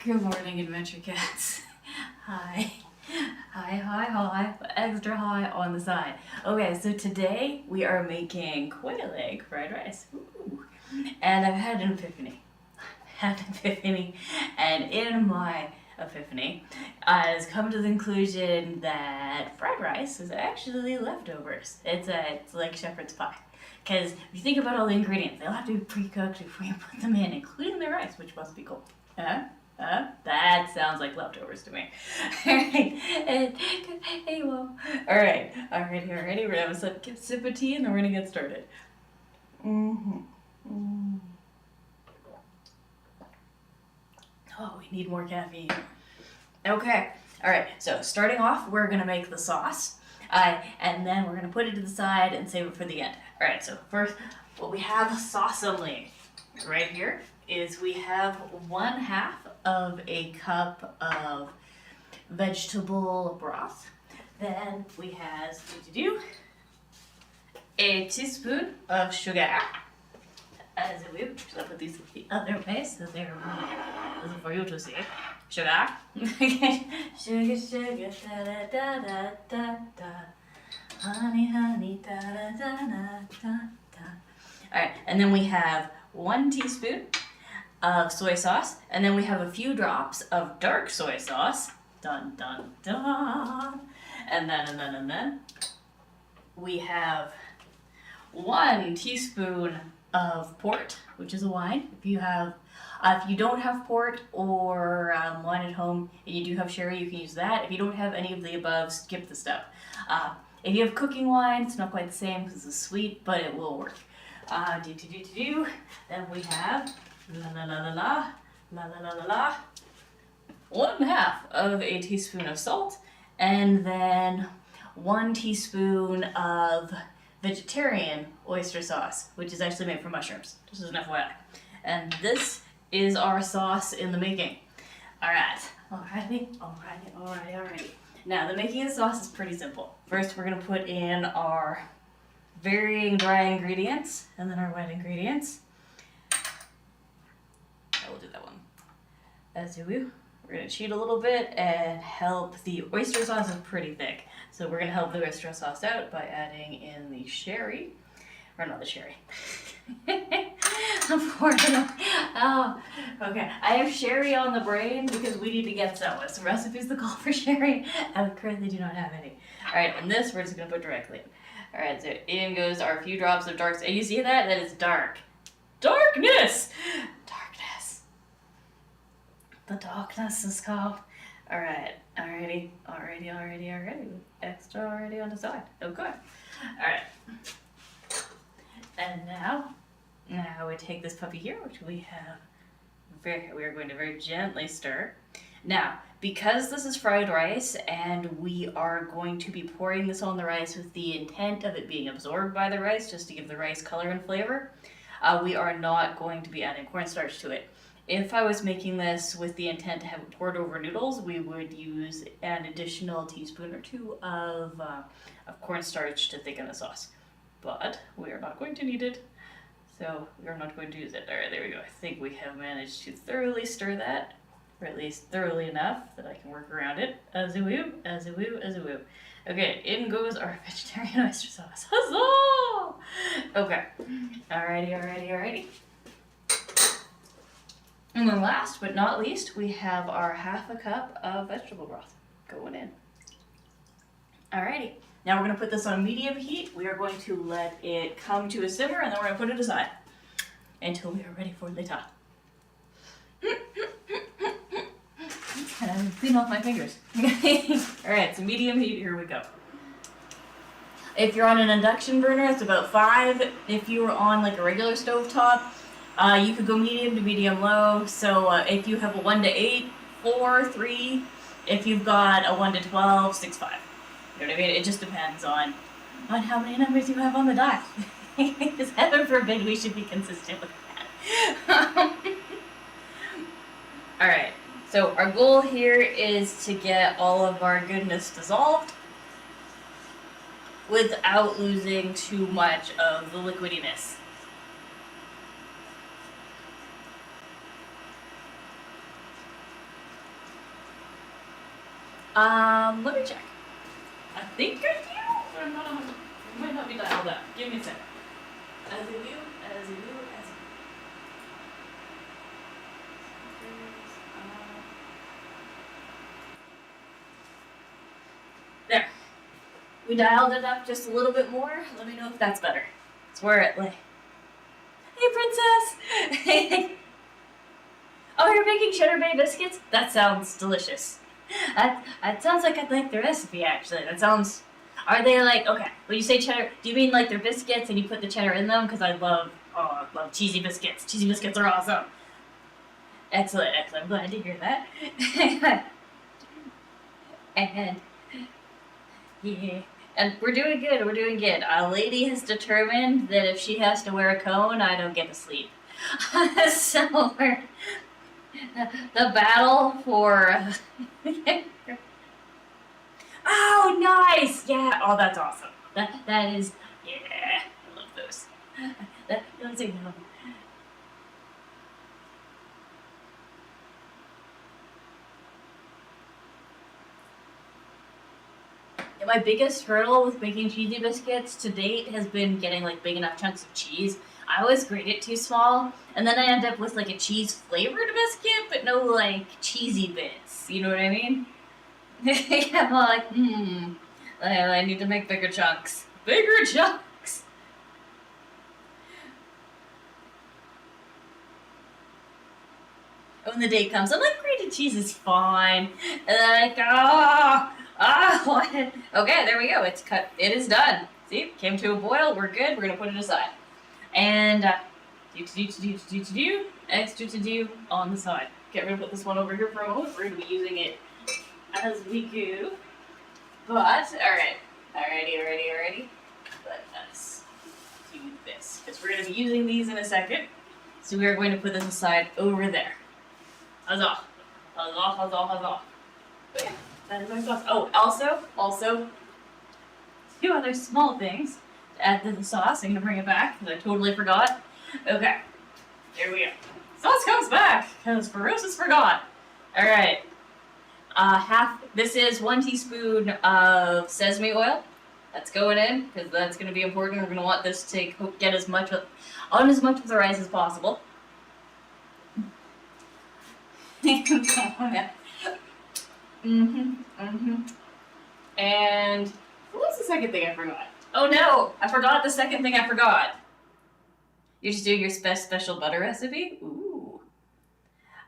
Good morning, Adventure Cats. Hi. Hi. Extra high on the side. Okay, so today we are making quail egg fried rice. Ooh. And I've had an epiphany. And in my epiphany, has come to the conclusion that fried rice is actually leftovers. It's like shepherd's pie. Because if you think about all the ingredients, they'll have to be pre-cooked before you put them in, including the rice, which must be cold. That sounds like leftovers to me. Alright, hey, well. Alright, we're gonna have a sip of tea and then we're gonna get started. Oh, we need more caffeine. Okay, alright, so starting off, we're gonna make the sauce. And then we're gonna put it to the side and save it for the end. Alright, so first, what we have sauceably right here is we have 1/2 of a cup of vegetable broth. Then we have a teaspoon of sugar. As we should put these the other way so they're this is for you to see. Sugar. Okay. Sugar, da. Honey, da. Alright, and then we have 1 teaspoon of soy sauce, and then we have a few drops of dark soy sauce. Dun. And then we have 1 teaspoon of port, which is a wine. If you don't have port or wine at home and you do have sherry, you can use that. If you don't have any of the above, skip the step. If you have cooking wine, it's not quite the same because it's sweet, but it will work. Then we have 1/2 of a teaspoon of salt, and then 1 teaspoon of vegetarian oyster sauce, which is actually made from mushrooms, just as an FYI. And this is our sauce in the making. Alrighty. Now, the making of the sauce is pretty simple. First, we're going to put in our varying dry ingredients, and then our wet ingredients. I will do that one. As do we. We're going to cheat a little bit and help. The oyster sauce is pretty thick, so we're going to help the oyster sauce out by adding in the sherry. Or not the sherry. I'm pouring it. Oh, okay. I have sherry on the brain because we need to get some recipes that call for sherry, and we currently do not have any. Alright, and this we're just going to put directly in. Alright, so in goes our few drops of dark. And you see that? That is dark. Darkness! The darkness is called. Alright, already. Extra already on the side. Okay. Alright. And now we take this puppy here, which we are going to very gently stir. Now, because this is fried rice and we are going to be pouring this on the rice with the intent of it being absorbed by the rice, just to give the rice color and flavor, we are not going to be adding cornstarch to it. If I was making this with the intent to have it poured over noodles, we would use an additional teaspoon or 2 of cornstarch to thicken the sauce. But we are not going to need it, so we are not going to use it. Alright, there we go. I think we have managed to thoroughly stir that, or at least thoroughly enough that I can work around it. As a woo. Okay, in goes our vegetarian oyster sauce. Huzzah! Okay. Alrighty. And then last but not least, we have our 1/2 cup of vegetable broth going in. Alrighty. Now we're going to put this on medium heat. We are going to let it come to a simmer, and then we're going to put it aside until we are ready for later. Clean off my fingers. Alright, so medium heat, here we go. If you're on an induction burner, it's about 5. If you were on like a regular stovetop, you could go medium to medium low. So if you have a 1 to 8, 4, 3. If you've got a 1 to 12, 6, 5. You know what I mean? It just depends on how many numbers you have on the die. Because heaven forbid we should be consistent with that. Alright, so our goal here is to get all of our goodness dissolved without losing too much of the liquidiness. Let me check. I think I do, but I'm not 100%. It might not be dialed up. Give me a second. As you do, as you do, as you do. There. We dialed it up just a little bit more. Let me know if that's better. It's where it lay. Hey, princess! Oh, you're making cheddar bay biscuits? That sounds delicious. That sounds like I'd like the recipe, actually. That sounds... Are they like... Okay, when you say cheddar, do you mean like they're biscuits and you put the cheddar in them? Because I love cheesy biscuits. Cheesy biscuits are awesome. Excellent, excellent. I'm glad to hear that. And... Yeah. And we're doing good, we're doing good. A lady has determined that if she has to wear a cone, I don't get to sleep. So we're... The battle for... Oh, nice! Yeah, oh, that's awesome. That is... Yeah, I love those. Those are... My biggest hurdle with making cheesy biscuits to date has been getting like big enough chunks of cheese. I always grate it too small, and then I end up with like a cheese flavored biscuit, but no like cheesy bits. You know what I mean? Yeah, I'm like, I need to make bigger chunks. Bigger chunks! When the day comes, I'm like, grated cheese is fine. And then I go, okay, there we go. It's cut. It is done. See, came to a boil. We're good. We're gonna put it aside. And extra to do on the side. Get rid of this one over here for a moment. We're gonna be using it as we go. But alrighty. Let us do this because we're gonna be using these in a second. So we are going to put this aside over there. Huzzah! Huzzah! But yeah, that is my sauce. Oh, also, two other small things to add to the sauce. I'm gonna bring it back because I totally forgot. Okay, there we go. Sauce comes back because Ferocis forgot. All right, this is 1 teaspoon of sesame oil. That's going in because that's going to be important. We're going to want this to get as much of the rice as possible. And what was the second thing I forgot? Oh no! I forgot the second thing I forgot. You're just doing your special butter recipe? Ooh.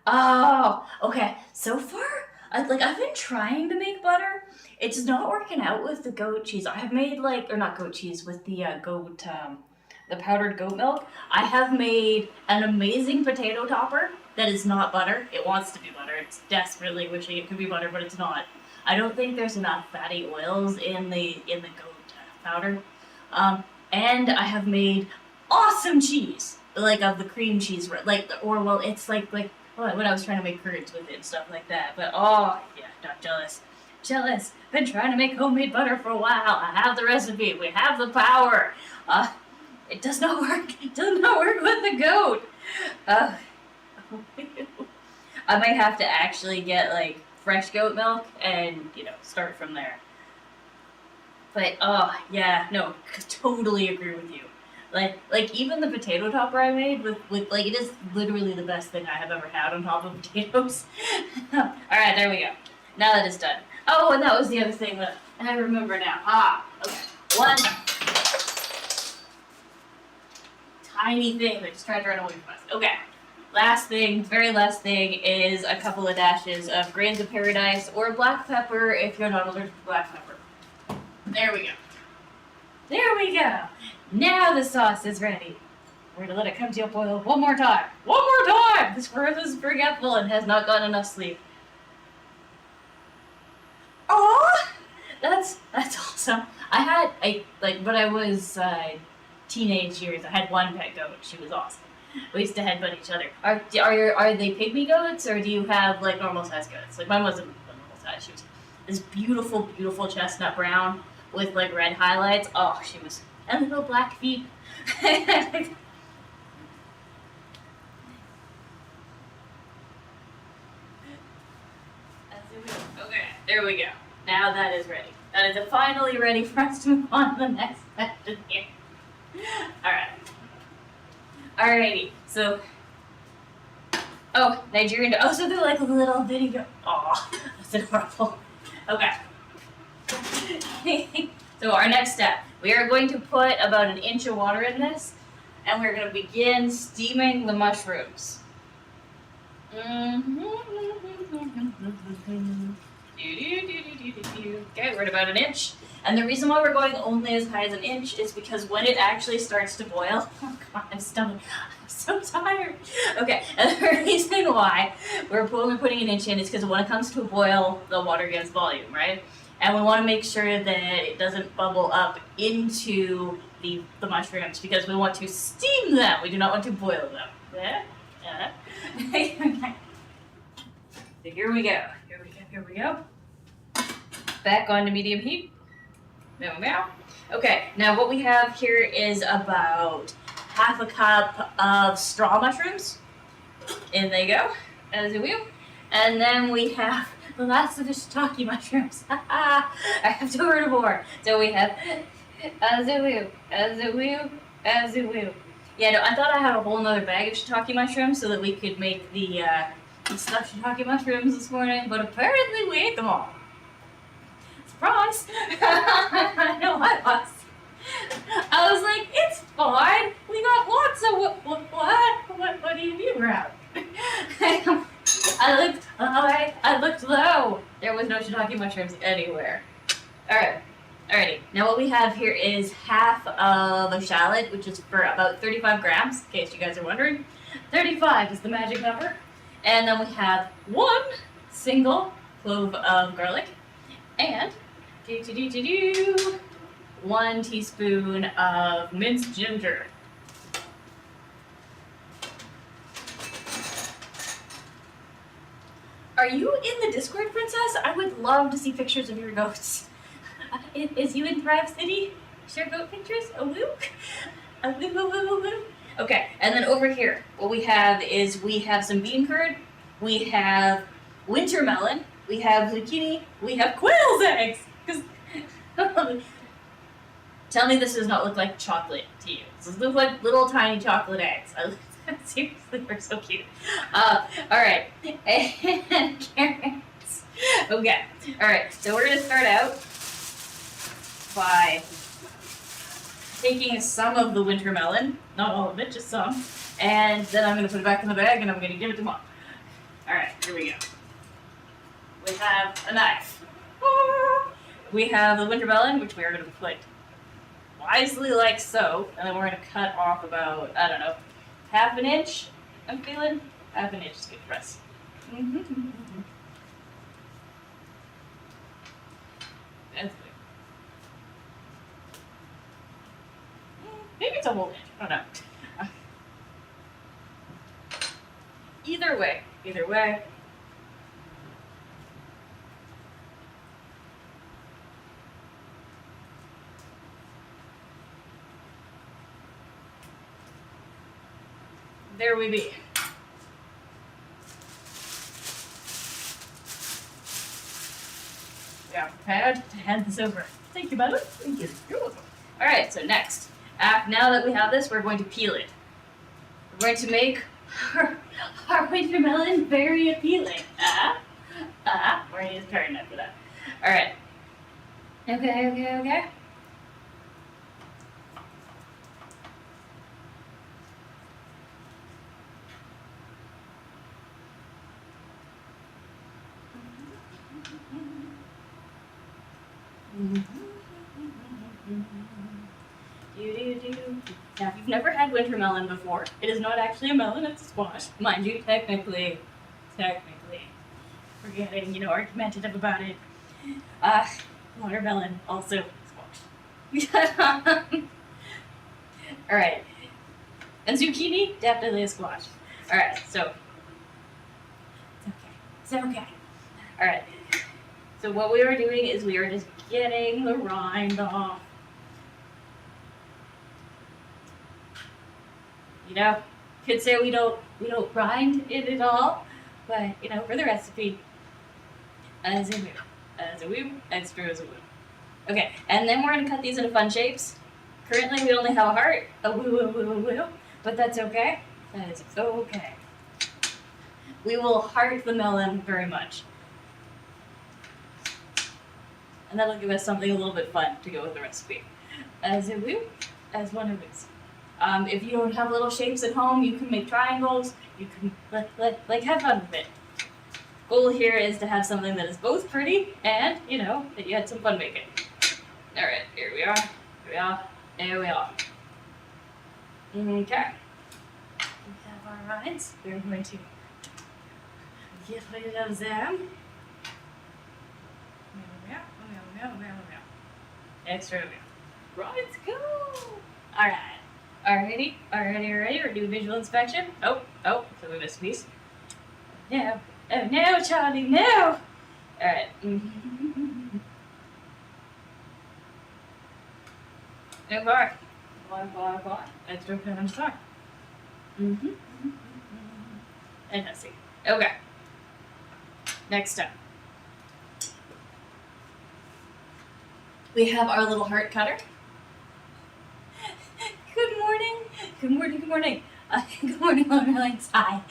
Oh, okay. So far, I've been trying to make butter. It's not working out with the goat cheese. I have made not goat cheese, with the the powdered goat milk. I have made an amazing potato topper that is not butter. It wants to be butter. It's desperately wishing it could be butter, but it's not. I don't think there's enough fatty oils in the goat powder. And I have made awesome cheese, of the cream cheese, it's like when I was trying to make curds with it and stuff like that. But oh yeah, not jealous. Been trying to make homemade butter for a while. I have the recipe. We have the power. It does not work. It does not work with the goat. I might have to actually get fresh goat milk and start from there. But yeah, no, totally agree with you. Even the potato topper I made with it is literally the best thing I have ever had on top of potatoes. All right, there we go. Now that it's done. Oh, and that was the other thing that I remember now. Okay. One tiny thing that just tried to run away from us. Okay. Last thing, very last thing, is a couple of dashes of grains of paradise or black pepper if you're not allergic to black pepper. There we go. There we go. Now the sauce is ready. We're going to let it come to a boil one more time. One more time! This Ferocis is forgetful and has not gotten enough sleep. Oh, that's awesome. When I was teenage years, I had one pet goat. She was awesome. We used to headbutt each other. Are they pygmy goats, or do you have normal size goats? Mine wasn't normal size. She was this beautiful, beautiful chestnut brown with red highlights. Oh, she was, and little black feet. Okay. there we go. Now that is ready. That is finally ready for us to move on to the next section here. Alright. Alrighty, so... Oh, Nigerian... Oh, so they're like a little video. Aw, that's adorable. Okay. So our next step. We are going to put about an inch of water in this, and we're going to begin steaming the mushrooms. Okay, we're at about an inch. And the reason why we're going only as high as an inch is because when it actually starts to boil, oh god, I'm so tired. Okay, and the reason why we're only putting an inch in is because when it comes to a boil, the water gets volume, right? And we want to make sure that it doesn't bubble up into the mushrooms because we want to steam them. We do not want to boil them. Yeah? Okay. So here we go. Here we go. Back on to medium heat. Meow. Okay, now what we have here is about half a cup of straw mushrooms. In they go, as a wheel. And then we have the last of the shiitake mushrooms. I have to order more. So we have as a wheel. Yeah, no, I thought I had a whole nother bag of shiitake mushrooms so that we could make the stuffed shiitake mushrooms this morning, but apparently we ate them all. Surprise! I know I was. I was like, it's fine. We got lots of what do you mean we're out? I looked low. There was no shiitake mushrooms anywhere. Alrighty. Now what we have here is half of a shallot, which is for about 35 grams, in case you guys are wondering. 35 is the magic number. And then we have one single clove of garlic. And 1 teaspoon of minced ginger. Are you in the Discord, Princess? I would love to see pictures of your goats. Is you in Thrive City? Share goat pictures? A woo? A woo. Okay, and then over here, what we have is we have some bean curd, we have winter melon, we have zucchini, we have quail's eggs. Tell me this does not look like chocolate to you. This looks like little tiny chocolate eggs. Seriously, they're so cute. Alright. And carrots. Okay. Alright, so we're going to start out by taking some of the winter melon, not all of it, just some, and then I'm going to put it back in the bag and I'm going to give it to Mom. Alright, here we go. We have a knife. We have the winter melon, which we are going to put wisely like so, and then we're going to cut off about, I don't know, half an inch, I'm feeling. Half an inch is good for us. That's good. Maybe it's a whole inch, I don't know. Either way. There we be. Yeah, prepared to hand this over. Thank you, madam. Thank you. You're welcome. Alright, so next. Now that we have this, we're going to peel it. We're going to make our winter melon very appealing. We're going to use paring knife for that. Alright. Okay. Now, if you've never had winter melon before, it is not actually a melon, it's a squash. Mind you, technically, we're getting, argumentative about it. Watermelon, also squash. Alright. And zucchini, definitely a squash. Alright, so. It's okay. Alright. So what we are doing is we are just getting the rind off. Could say we don't rind it at all, but for the recipe, as in as a woo, extra as a woo. Okay, and then we're gonna cut these into fun shapes. Currently, we only have a heart, a woo, woo, woo, woo, woo, but that's okay. That is okay. We will heart the melon very much. And that'll give us something a little bit fun to go with the recipe. As a woo, as one of these. If you don't have little shapes at home, you can make triangles. You can like have fun with it. Goal here is to have something that is both pretty and, you know, that you had some fun making. All right, here we are. Here we are. There we are. Okay. We have our lines. We're going to get rid of them. Extra. Let's go. All right. Alrighty. We're doing visual inspection. Oh, so we missed a piece. No. Oh no, Charlie, no. All right. Bar. Extra pen on star. Fantastic. Okay. Next up. We have our little heart cutter. Good morning. Good morning, Lorelai's. Hi.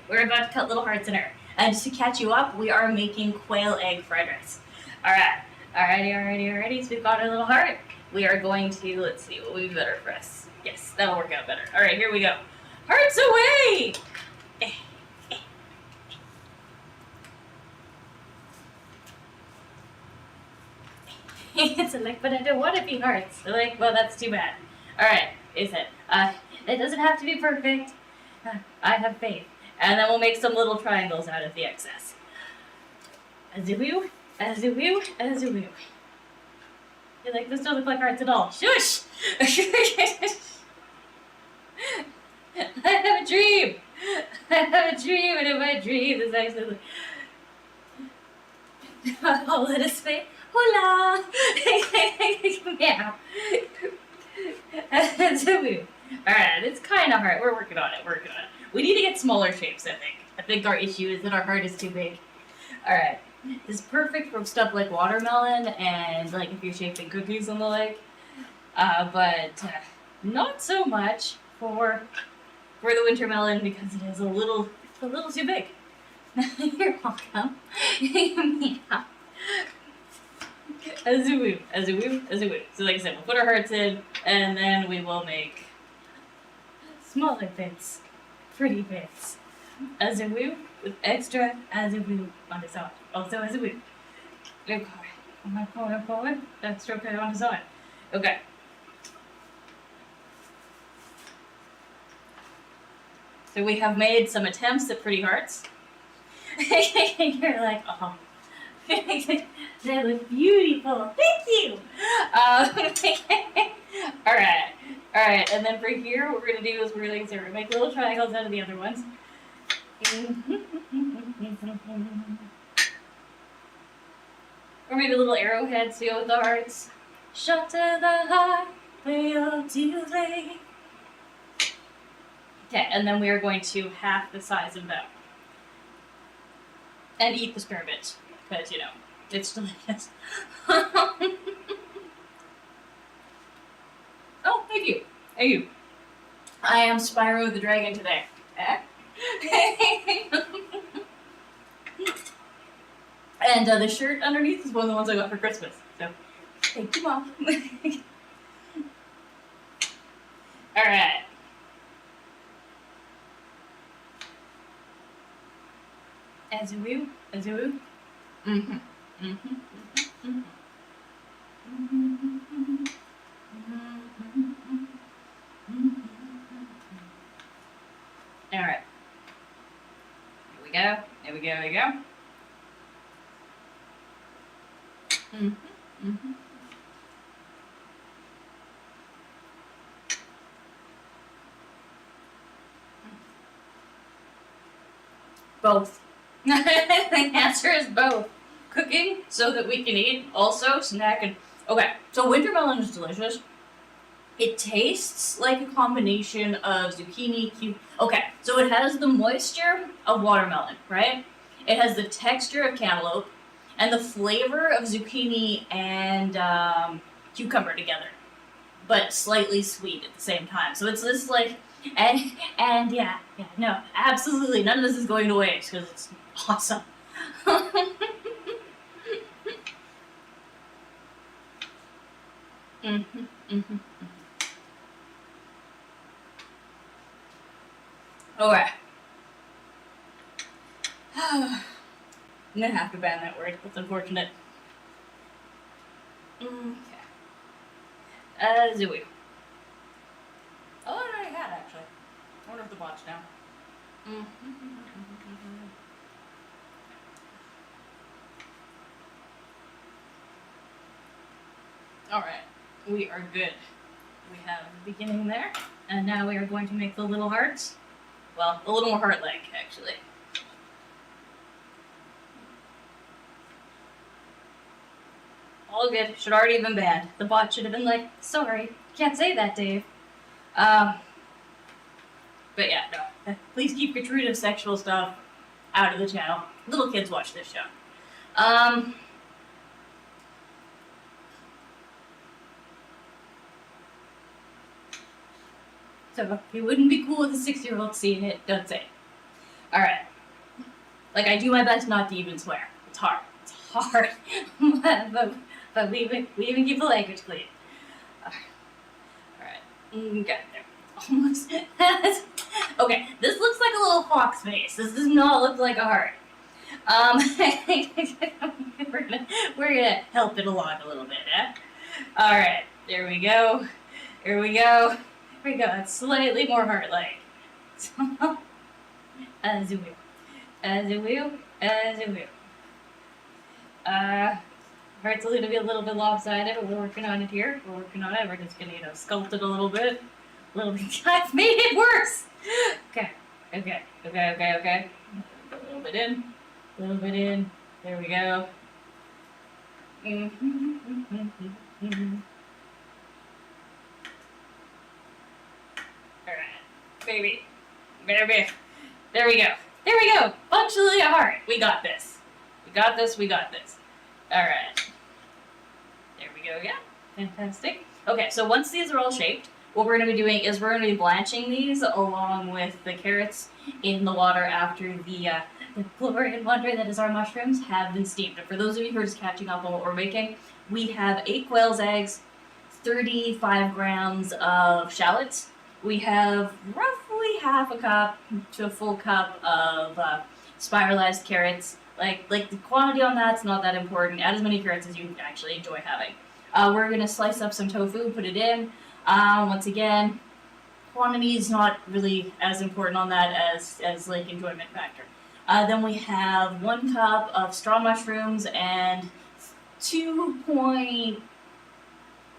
We're about to cut little hearts in her. And just to catch you up, we are making quail egg fried rice. Alright. Alrighty. So we've got our little heart. We are going to, let's see, what would be better for us? Yes, that'll work out better. Alright, here we go. Hearts away! It's like, but I don't want to be hearts. They're like, well, that's too bad. Alright, is it? It doesn't have to be perfect. I have faith. And then we'll make some little triangles out of the excess. As a woo. You're like, this don't look like hearts at all. Shush! I have a dream! And in my dream, this actually... Oh, let us say, hola! Meow. Alright, it's kind of hard. We're working on it. We need to get smaller shapes, I think. I think our issue is that our heart is too big. Alright. This is perfect for stuff like watermelon and like if you're shaping cookies and the like. But not so much for the winter melon because it is a little too big. You're welcome. Meow. As a woo. So like I said, we'll put our hearts in, and then we will make smaller bits, pretty bits. As a woo, with extra as a woo on the side. Also as a woo. Okay. Forward. Extra okay on the side. Okay. So we have made some attempts at pretty hearts. You're like, oh. They look beautiful. Thank you. All right. And then for here, what we're gonna do is we're gonna make little triangles out of the other ones. Or maybe little arrowheads to go with the hearts. Shot to the heart, fail to lay. Okay, and then we are going to half the size of them. And eat the spare bit. Because, you know, it's delicious. Oh, thank you. I am Spyro the Dragon today. And the shirt underneath is one of the ones I got for Christmas. So, thank you, Mom. Alright. As a woo. Alright. Here we go. Both. The answer is both. Cooking so that we can eat, also snack and... Okay, so winter melon is delicious. It tastes like a combination of zucchini, okay, so it has the moisture of watermelon, right? It has the texture of cantaloupe. and the flavor of zucchini and cucumber together, but slightly sweet at the same time. So it's this like, and yeah, no, absolutely none of this is going to waste because it's awesome. Mm-hmm, mm-hmm. Okay. I'm gonna have to ban that word. That's unfortunate. Okay. Zooey. Oh, I already had actually. I wonder if the bot's down. Alright, we are good. We have the beginning there, and now we are going to make the little hearts. Well, a little more heart-like, actually. All good. Should already have been banned. The bot should have been like, sorry, can't say that, Dave. But yeah, no. Please keep gratuitous sexual stuff out of the channel. Little kids watch this show. So it wouldn't be cool with a 6-year-old seeing it. Don't say it. Alright. Like, I do my best not to even swear. It's hard. It's hard. but we even keep the language clean. Alright. Got there. Almost. Okay, this looks like a little fox face. This does not look like a heart. We're gonna help it along a little bit, eh? Alright, there we go. Here we go. Here we go. It's slightly more heart-like. As you will. As you will. As you will. Heart's going to be a little bit lopsided, but we're working on it here. We're working on it. We're just going to, sculpt it a little bit. A little bit. I've made it worse! Okay. Okay. Okay, okay, okay. A little bit in. A little bit in. There we go. Alright. Baby. Baby. There we go. There we go. Functionally a heart. We got this. We got this. We got this. Alright. There we go again. Fantastic. Okay, so once these are all shaped, what we're going to be doing is we're going to be blanching these along with the carrots in the water after the glory and wonder that is our mushrooms have been steamed. And for those of you who are just catching up on what we're making, we have 8 quail's eggs, 35 grams of shallots. We have roughly half a cup to a full cup of spiralized carrots. Like the quantity on that's not that important. Add as many carrots as you actually enjoy having. We're gonna slice up some tofu, put it in. Once again, quantity is not really as important on that as like enjoyment factor. Then we have 1 cup of straw mushrooms and 2.2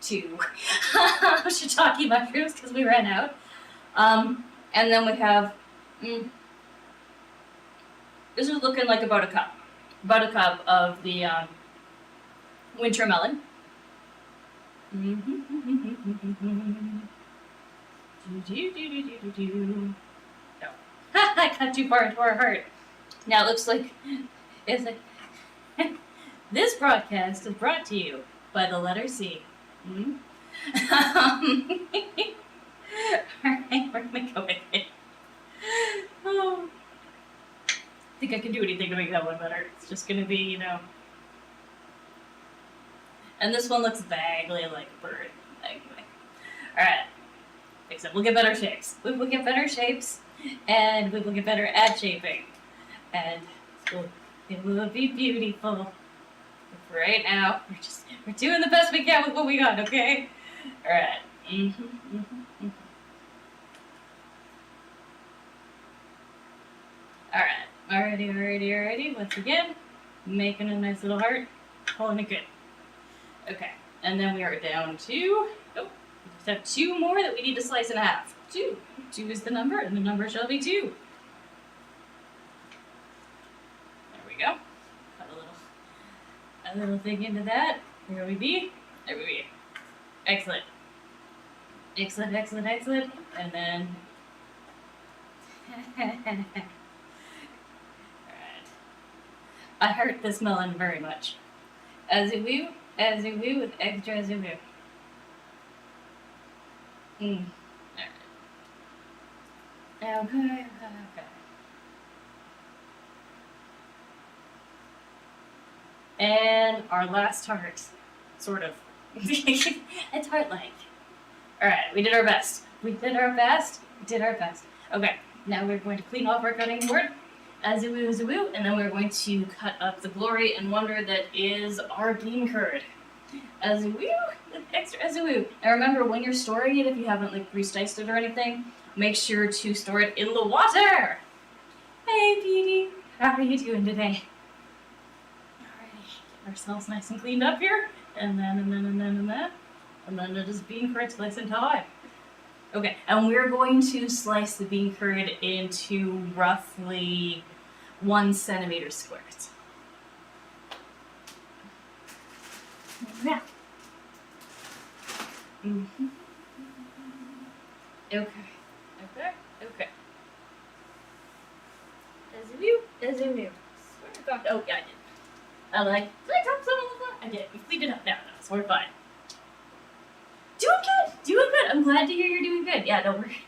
shiitake mushrooms because we ran out. And then we have, this is looking like about a cup. About a cup of the winter melon. No. I got too far into our heart. Now it looks like it's like this broadcast is brought to you by the letter C. Alright, we're gonna go with it. Oh. I think I can do anything to make that one better. It's just gonna be, And this one looks vaguely like a bird. Anyway. Alright. Except we'll get better shapes. We will get better shapes, and we will get better at shaping. And it will be beautiful. But for right now, we're doing the best we can with what we got, okay? Alright. Alright. Alrighty. Once again, making a nice little heart. Calling it good. Okay. And then we are down to... Oh, we just have 2 more that we need to slice in half. 2. 2 is the number, and the number shall be 2. There we go. Put a little thing into that. There we be. There we be. Excellent. Excellent. And then... I heart this melon very much. As a woo with extra as a woo. Mm. Okay, okay, okay. And our last heart. Sort of. It's heart-like. Alright, we did our best. We did our best. We did our best. Okay, now we're going to clean off our cutting board. As a woo, and then we're going to cut up the glory and wonder that is our bean curd. As a woo, extra as a woo. Now remember, when you're storing it, if you haven't like re-sliced it or anything, make sure to store it in the water. Hey, Petey, how are you doing today? Alrighty, get ourselves nice and cleaned up here, and then it is bean curd slicing time. Okay, and we're going to slice the bean curd into roughly 1 centimeter squares. Yeah. Mm-hmm. Okay. As a view. Swear to God. Oh, yeah, I did. Did I drop some on the floor? I did. We cleaned it up now, so we're fine. Doing good. I'm glad to hear you're doing good. Yeah, don't worry.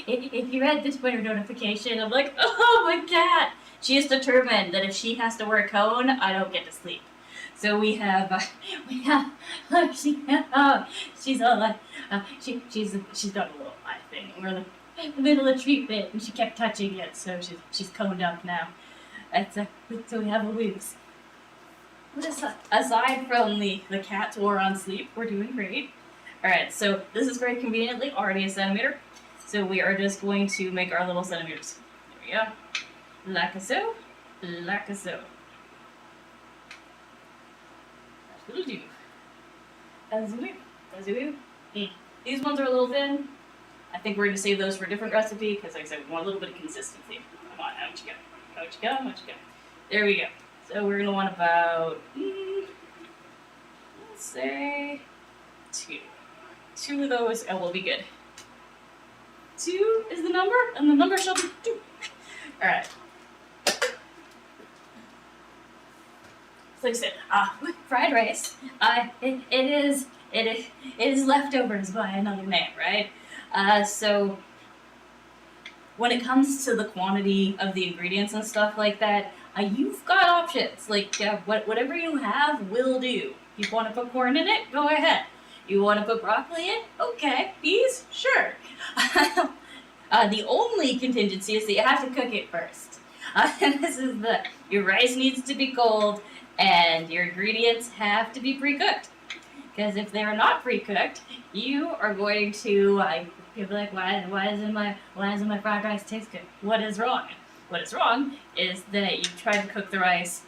If you read the Twitter notification, I'm like, oh, my cat. She is determined that if she has to wear a cone, I don't get to sleep. So she's all like, she's got a little eye thing. We're in the middle of treatment, and she kept touching it, so she's coned up now. So we have a lose. Aside from the cat's war on sleep, we're doing great. Alright, so this is very conveniently already a centimeter. So we are just going to make our little centimeters. There we go. Like so. That'll do. As we. These ones are a little thin. I think we're going to save those for a different recipe because, like I said, we want a little bit of consistency. Come on, out you go. There we go. So we're going to want about, let's say, 2. 2 of those, and we'll be good. 2 is the number, and the number shall be 2. Alright. So like I said, with fried rice, it is leftovers by another name, right? So when it comes to the quantity of the ingredients and stuff like that, you've got options. Like whatever you have will do. If you want to put corn in it, go ahead. You want to put broccoli in? Okay. Peas? Sure. The only contingency is that you have to cook it first. And this is your rice needs to be cold, and your ingredients have to be pre-cooked. Because if they're not pre-cooked, you are going to be like, why doesn't my fried rice taste good? What is wrong? What is wrong is that you tried to cook the rice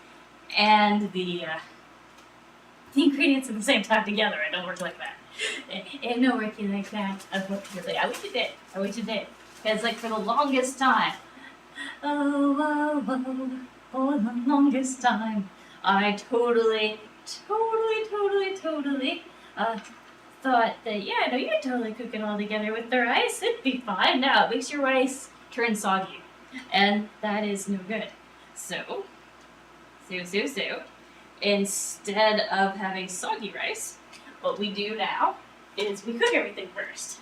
and the ingredients at the same time together. It don't work like that. It don't work like that, unfortunately. I wish it did. Because like for the longest time, for the longest time, I totally thought that, yeah, no, you could totally cook it all together with the rice. It'd be fine. No, it makes your rice turn soggy. And that is no good. So, instead of having soggy rice, what we do now is we cook everything first.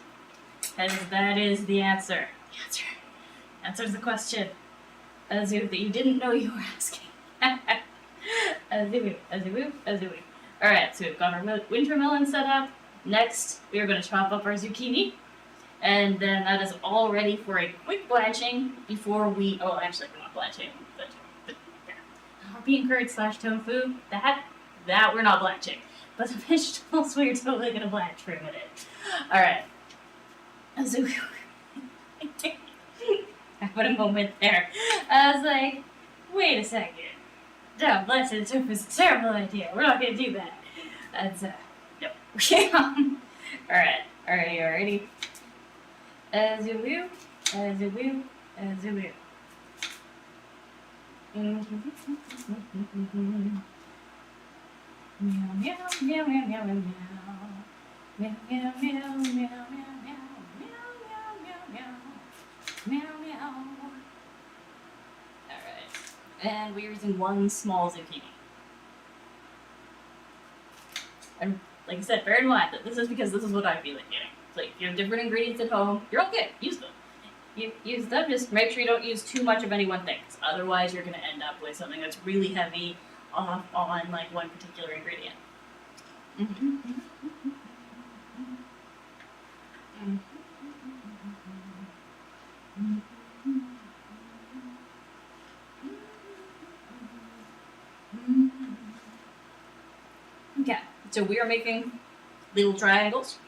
And that is the answer. Answers the question. That you didn't know you were asking. Alright, so we've got our winter melon set up. Next, we are going to chop up our zucchini. And then that is all ready for a quick blanching before we... Oh, actually, we're not blanching. But yeah. Our bean curd / tofu, that we're not blanching. But the vegetables, we're totally going to blanch for a minute. Alright. So I put a moment there. I was like, wait a second. No, blanching the tofu is a terrible idea. We're not going to do that. That's, no. Alright. Alrighty. As you will. Meow, meow, meow, meow, meow, meow. Meow, meow, meow, meow, meow, meow. Meow, meow, meow, meow. Meow, meow. Alright. And we're using one small zucchini. And like I said, bear in mind that this is because this is what I feel like getting. So if you have different ingredients at home, you're all good. Use them. You use them, just make sure you don't use too much of any one thing. Otherwise, you're going to end up with something that's really heavy on like one particular ingredient. Okay, so we are making little triangles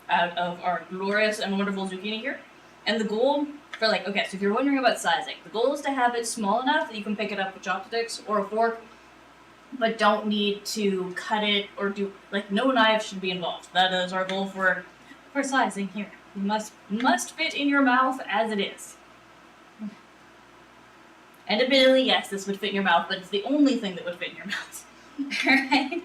out of our glorious and wonderful zucchini here. And the goal for so if you're wondering about sizing, the goal is to have it small enough that you can pick it up with chopsticks or a fork, but don't need to cut it or no knife should be involved. That is our goal for sizing here. You must fit in your mouth as it is. And admittedly, yes, this would fit in your mouth, but it's the only thing that would fit in your mouth. Alright?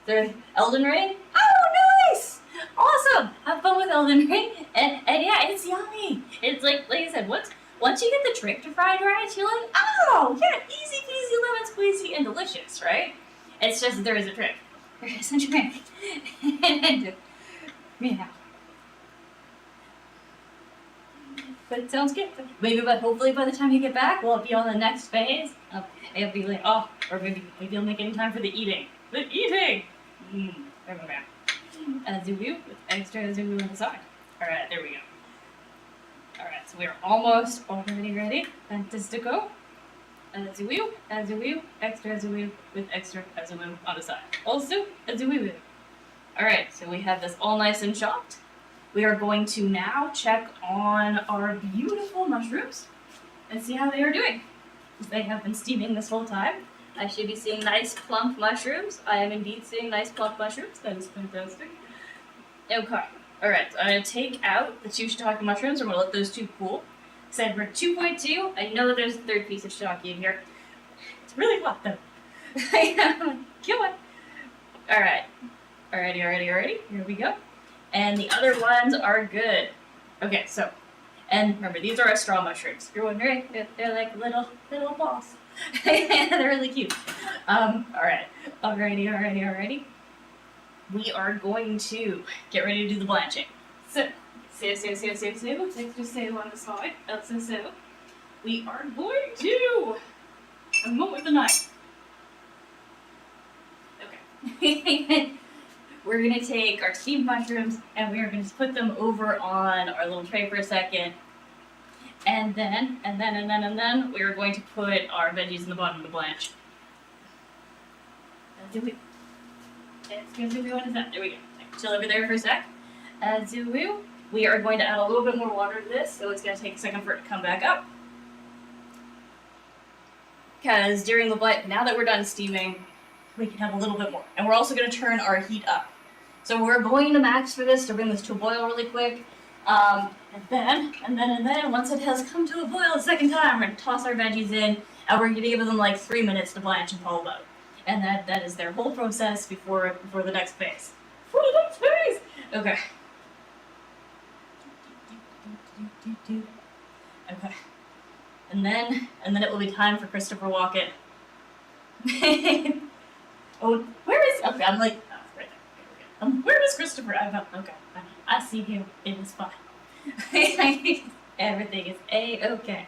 There's Elden Ring. Oh, nice! Awesome! Have fun with Elden Ring. And yeah, it's yummy. It's like I said, once you get the trick to fried rice, you're like, oh, yeah, easy peasy, lemon squeezy, and delicious, right? It's just that there is a trick. There is a trick. And, yeah. But it sounds good. But hopefully by the time you get back, we'll be on the next phase. It'll be like, or maybe you'll make it in time for the eating. The eating! Azubu with extra azubu on the side. Alright, there we go. Alright, so we're almost already ready. Fantastico. Azubu, extra azubu with extra azubu on the side. Also, azubu. Alright, so we have this all nice and chopped. We are going to now check on our beautiful mushrooms and see how they are doing. They have been steaming this whole time. I should be seeing nice plump mushrooms. I am indeed seeing nice plump mushrooms. That is fantastic. Okay. Alright, so I'm going to take out the 2 shiitake mushrooms. I'm going to let those 2 cool. Said we're 2.2. I know that there's a 3rd piece of shiitake in here. It's really hot though. Come on. Alright. Alrighty. Here we go. And the other ones are good. Okay, so, and remember, these are our straw mushrooms. If you're wondering, they're like little balls. They're really cute. Alrighty. We are going to get ready to do the blanching. So, extra save on the side. So, we are going to, a moment with the knife. Okay. We're going to take our steamed mushrooms and we are going to put them over on our little tray for a second. And then we are going to put our veggies in the bottom to blanch. There we go. Chill over there for a sec. We are going to add a little bit more water to this, so it's going to take a second for it to come back up. Because during the blanch, now that we're done steaming, we can have a little bit more. And we're also going to turn our heat up. So we're going to max for this to bring this to a boil really quick. And then, once it has come to a boil a second time, we're going to toss our veggies in, and we're going to give them like 3 minutes to blanch and fall out. And that is their whole process before the next phase. For the next phase! Okay. Okay. And then it will be time for Christopher Walken. Oh, where is? Okay, I'm like, oh, right there. Where is Christopher? Okay, I see him. It is fine. Everything is A-okay.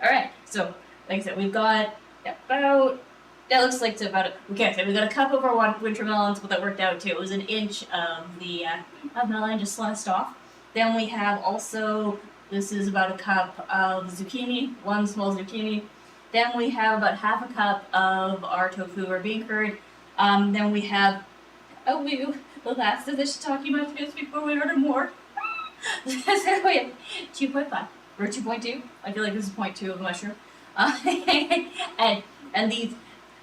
Alright, so, like I said, we've got about, that looks like it's about, okay, so we've got a cup of our winter melons, but that worked out too. It was an inch of the melon just sliced off. Then we have also, this is about a cup of zucchini, 1 small zucchini. Then we have about half a cup of our tofu or bean curd. Then we have, the last of the shiitake mushrooms before we order more. So we have 2.5 or 2.2. I feel like this is 0.2 of the mushroom. And these,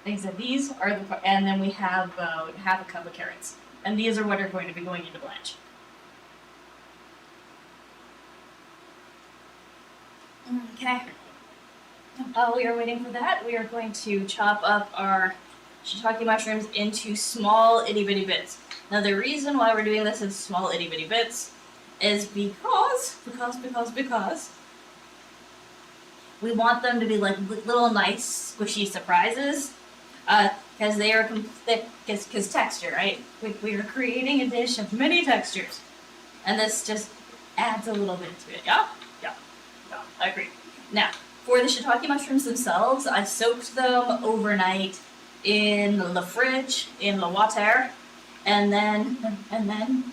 like I said, these are the, and then we have about half a cup of carrots. And these are what are going to be going into blanch. Okay. While we are waiting for that, we are going to chop up our shiitake mushrooms into small itty bitty bits. Now the reason why we're doing this in small itty bitty bits is because We want them to be like little nice squishy surprises, because they are because texture, right? We are creating a dish of many textures, and this just adds a little bit to it. Yeah, yeah, yeah. I agree. Now, for the shiitake mushrooms themselves, I soaked them overnight in the fridge in the water, and then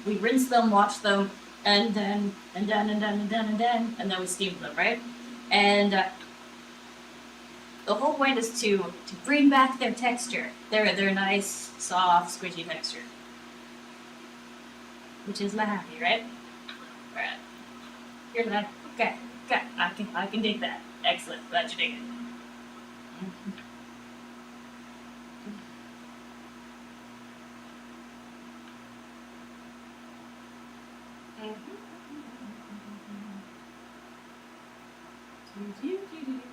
we rinse them, wash them, and then we steam them, right? And the whole point is to bring back their texture, their nice, soft, squishy texture, which is my happy, right? Right. You're that. Okay. Okay. I can dig that. Excellent. Glad you dig it.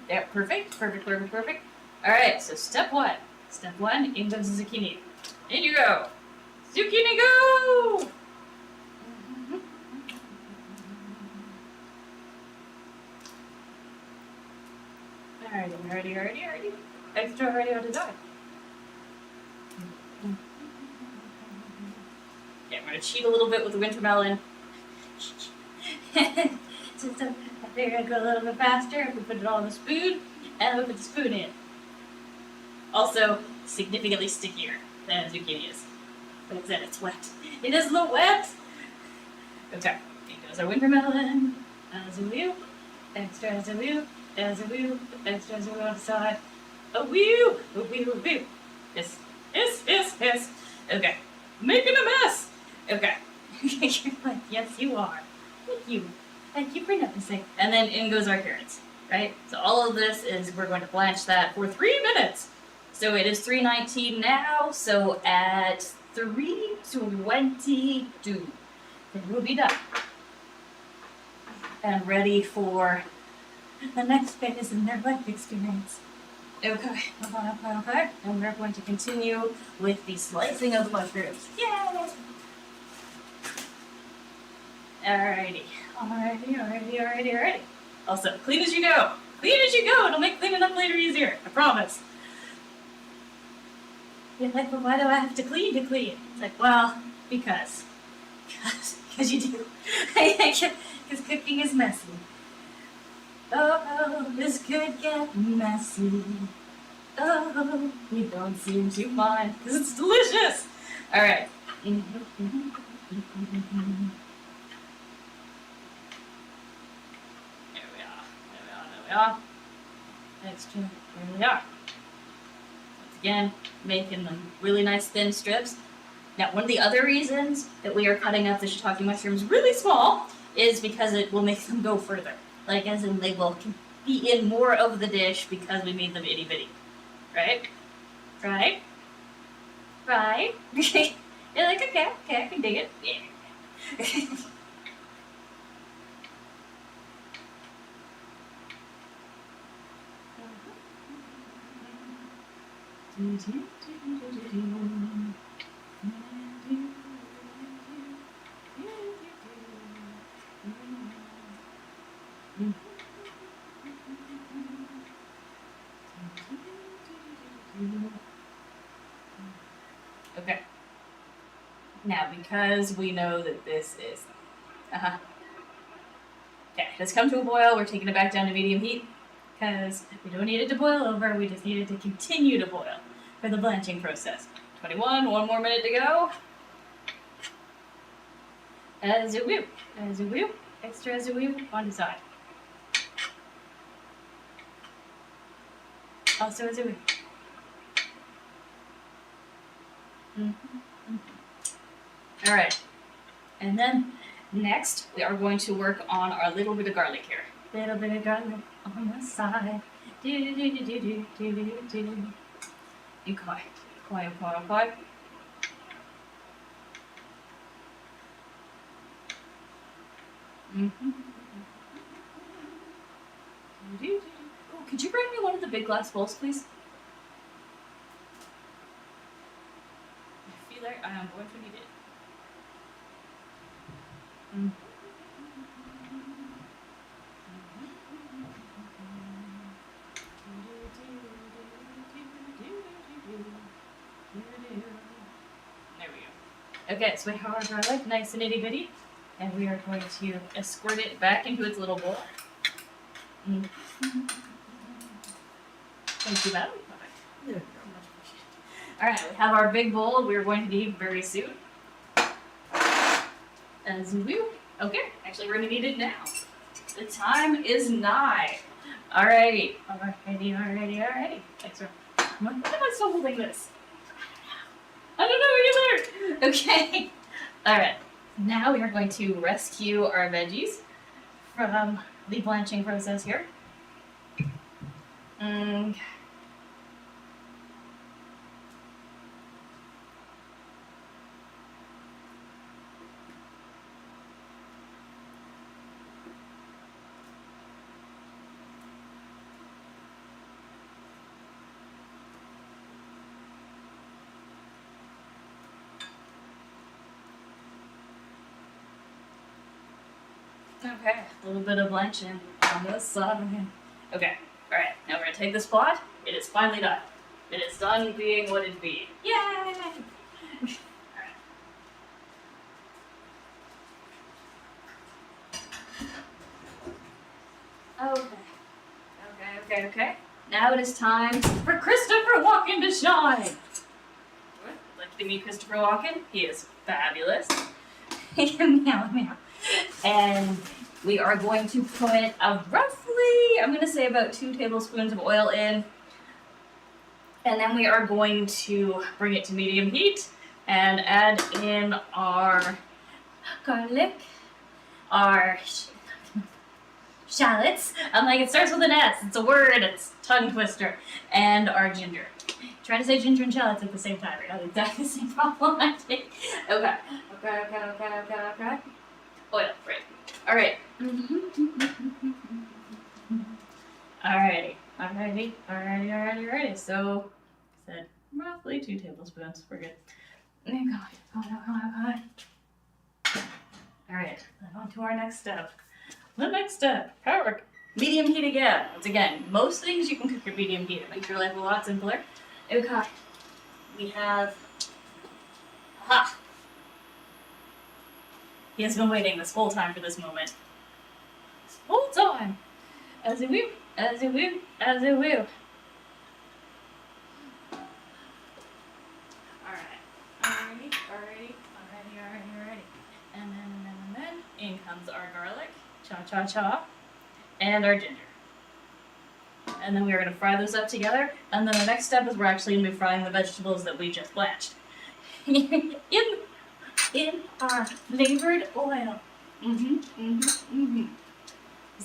Yeah, perfect, perfect, perfect, perfect. All right, so step one. Step one, in goes the zucchini. In you go. Zucchini go! Alrighty. Extra ready on the dog. Yeah, I'm gonna cheat a little bit with the winter melon. Just I figured I'd go a little bit faster if we put it all in the spoon, and we put the spoon in. Also, significantly stickier than zucchini is. But then it's wet. It is a little wet! Okay, here goes our winter melon. As a wheel, extra as a wheel, extra as a wheel on the side. A wheel! Yes. Okay, making a mess! Okay. You're like, yes, you are. Thank you. Thank you for noticing. And then in goes our carrots, right? So all of this is, we're going to blanch that for 3 minutes. So it is 3:19 now, so at 3:22, it will be done. And ready for the next phase in their life experience. Okay. And we're going to continue with the slicing of the mushrooms. Yay! Alrighty. Also, clean as you go. Clean as you go. It'll make cleaning up later easier. I promise. You're like, well, why do I have to clean to clean? It's like, well, because you do. Because cooking is messy. Oh, this could get messy. Oh, you don't seem to mind because it's delicious. All right. There we are. Next, here we are. Once again, making them really nice thin strips. Now, one of the other reasons that we are cutting up the shiitake mushrooms really small is because it will make them go further. Like, as in, they will be in more of the dish because we made them itty bitty. Right? Right? You're like, okay, I can dig it. Yeah. Okay. Now, because we know that this is... Okay, let's come to a boil. We're taking it back down to medium heat because we don't need it to boil over. We just need it to continue to boil for the blanching process. 21, 1 more minute to go. As a whoop, extra as a whoop on the side. Also as a whoop. All right, and then next we are going to work on our little bit of garlic here. Little bit of garlic on the side. You quiet. Oh, could you bring me one of the big glass bowls, please? I feel like I am going to need it. Okay, so we have our garlic nice and itty bitty, and we are going to escort it back into its little bowl. Mm. Thank you, Madeline. Yeah. Alright, we have our big bowl we're going to need very soon. As we will. Okay, actually we're going to need it now. The time is nigh. Alrighty. Thanks for... Why am I still holding this? I don't know either! Okay. Alright. Now we are going to rescue our veggies from the blanching process here. Okay, a little bit of blanching on this side. Okay, alright, now we're gonna take this pot. It is finally done. It is done being what it be. Yay! Okay. Now it is time for Christopher Walken to shine! What? Like to meet Christopher Walken? He is fabulous. Meow. And we are going to put roughly, I'm going to say about 2 tablespoons of oil in. And then we are going to bring it to medium heat and add in our garlic, our shallots. I'm like, it starts with an S. It's a word. It's a tongue twister. And our ginger. Trying to say ginger and shallots at the same time. Right? Exactly the same problem I think. Okay. Oil, right. Alright. Alrighty. So, I said roughly 2 tablespoons. We're good. Come on. Alright, then on to our next step. The next step, power. Medium heat again. Once again, most things you can cook at medium heat. It makes your life a lot simpler. Okay. We have... Aha! He has been waiting this whole time for this moment. This whole time! As it will. Alrighty. And then, in comes our garlic. Cha. And our ginger. And then we are going to fry those up together. And then the next step is we're actually going to be frying the vegetables that we just blanched. in our flavored oil.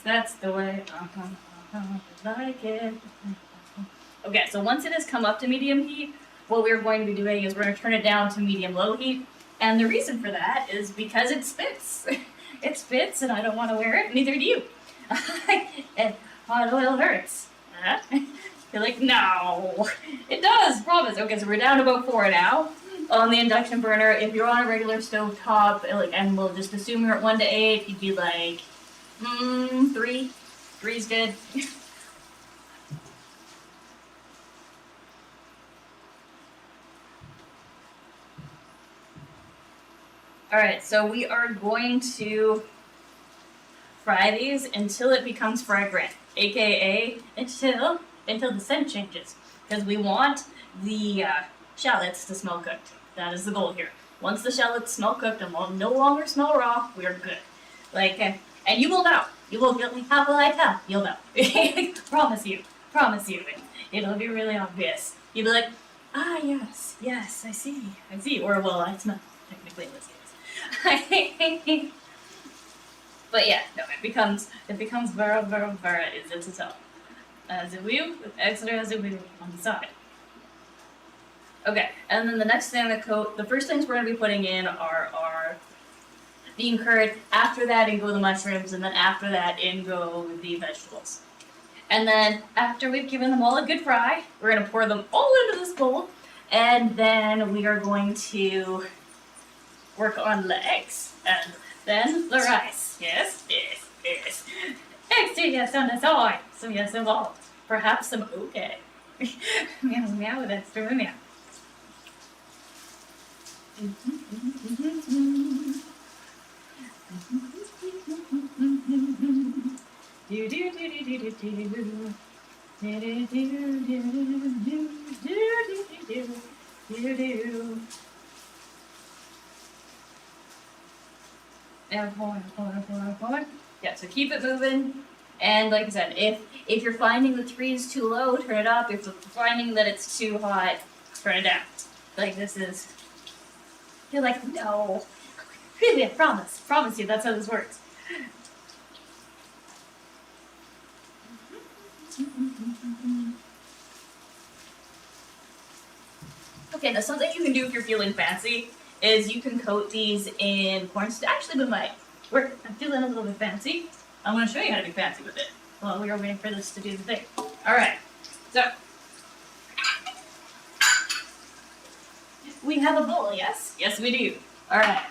That's the way I like it. Okay, so once it has come up to medium heat, what we're going to be doing is we're going to turn it down to medium-low heat. And the reason for that is because it spits. It spits, and I don't want to wear it, neither do you. And hot oil hurts. You're like, no. It does, promise. Okay, so we're down to about 4 now on the induction burner. If you're on a regular stove top, and we'll just assume you're at 1 to 8, you'd be like, 3. 3's good. Alright, so we are going to fry these until it becomes fragrant, aka until the scent changes. Because we want the shallots to smell cooked. That is the goal here. Once the shallots smell cooked and will no longer smell raw, we are good. Like, and you will know. You will be like, how will I tell? You'll know. Promise you. It'll be really obvious. You'll be like, yes, I see. Or, well, I smell, technically in this case. But yeah, no, it becomes very easy to tell. As it will, with extra as it will on the side. Okay, and then the next thing the first things we're going to be putting in are bean curd. After that, in go the mushrooms, and then after that, in go the vegetables. And then after we've given them all a good fry, we're going to pour them all into this bowl, and then we are going to work on the eggs, and then the rice. Yes. Eggs, yes, on the side. Some yes involved. Perhaps some okay. Meow with extra meow. And forward. Yeah, so keep it moving. And like I said, if you're finding the 3 is too low, turn it up. If you're finding that it's too hot, turn it down. Like this is, you're like, no. Really, I promise you, that's how this works. Okay, now something you can do if you're feeling fancy is you can coat these in cornstarch. Actually, I'm feeling a little bit fancy. I'm going to show you how to be fancy with it while we are waiting for this to do the thing. Alright, so we have a bowl, yes? Yes, we do. Alright,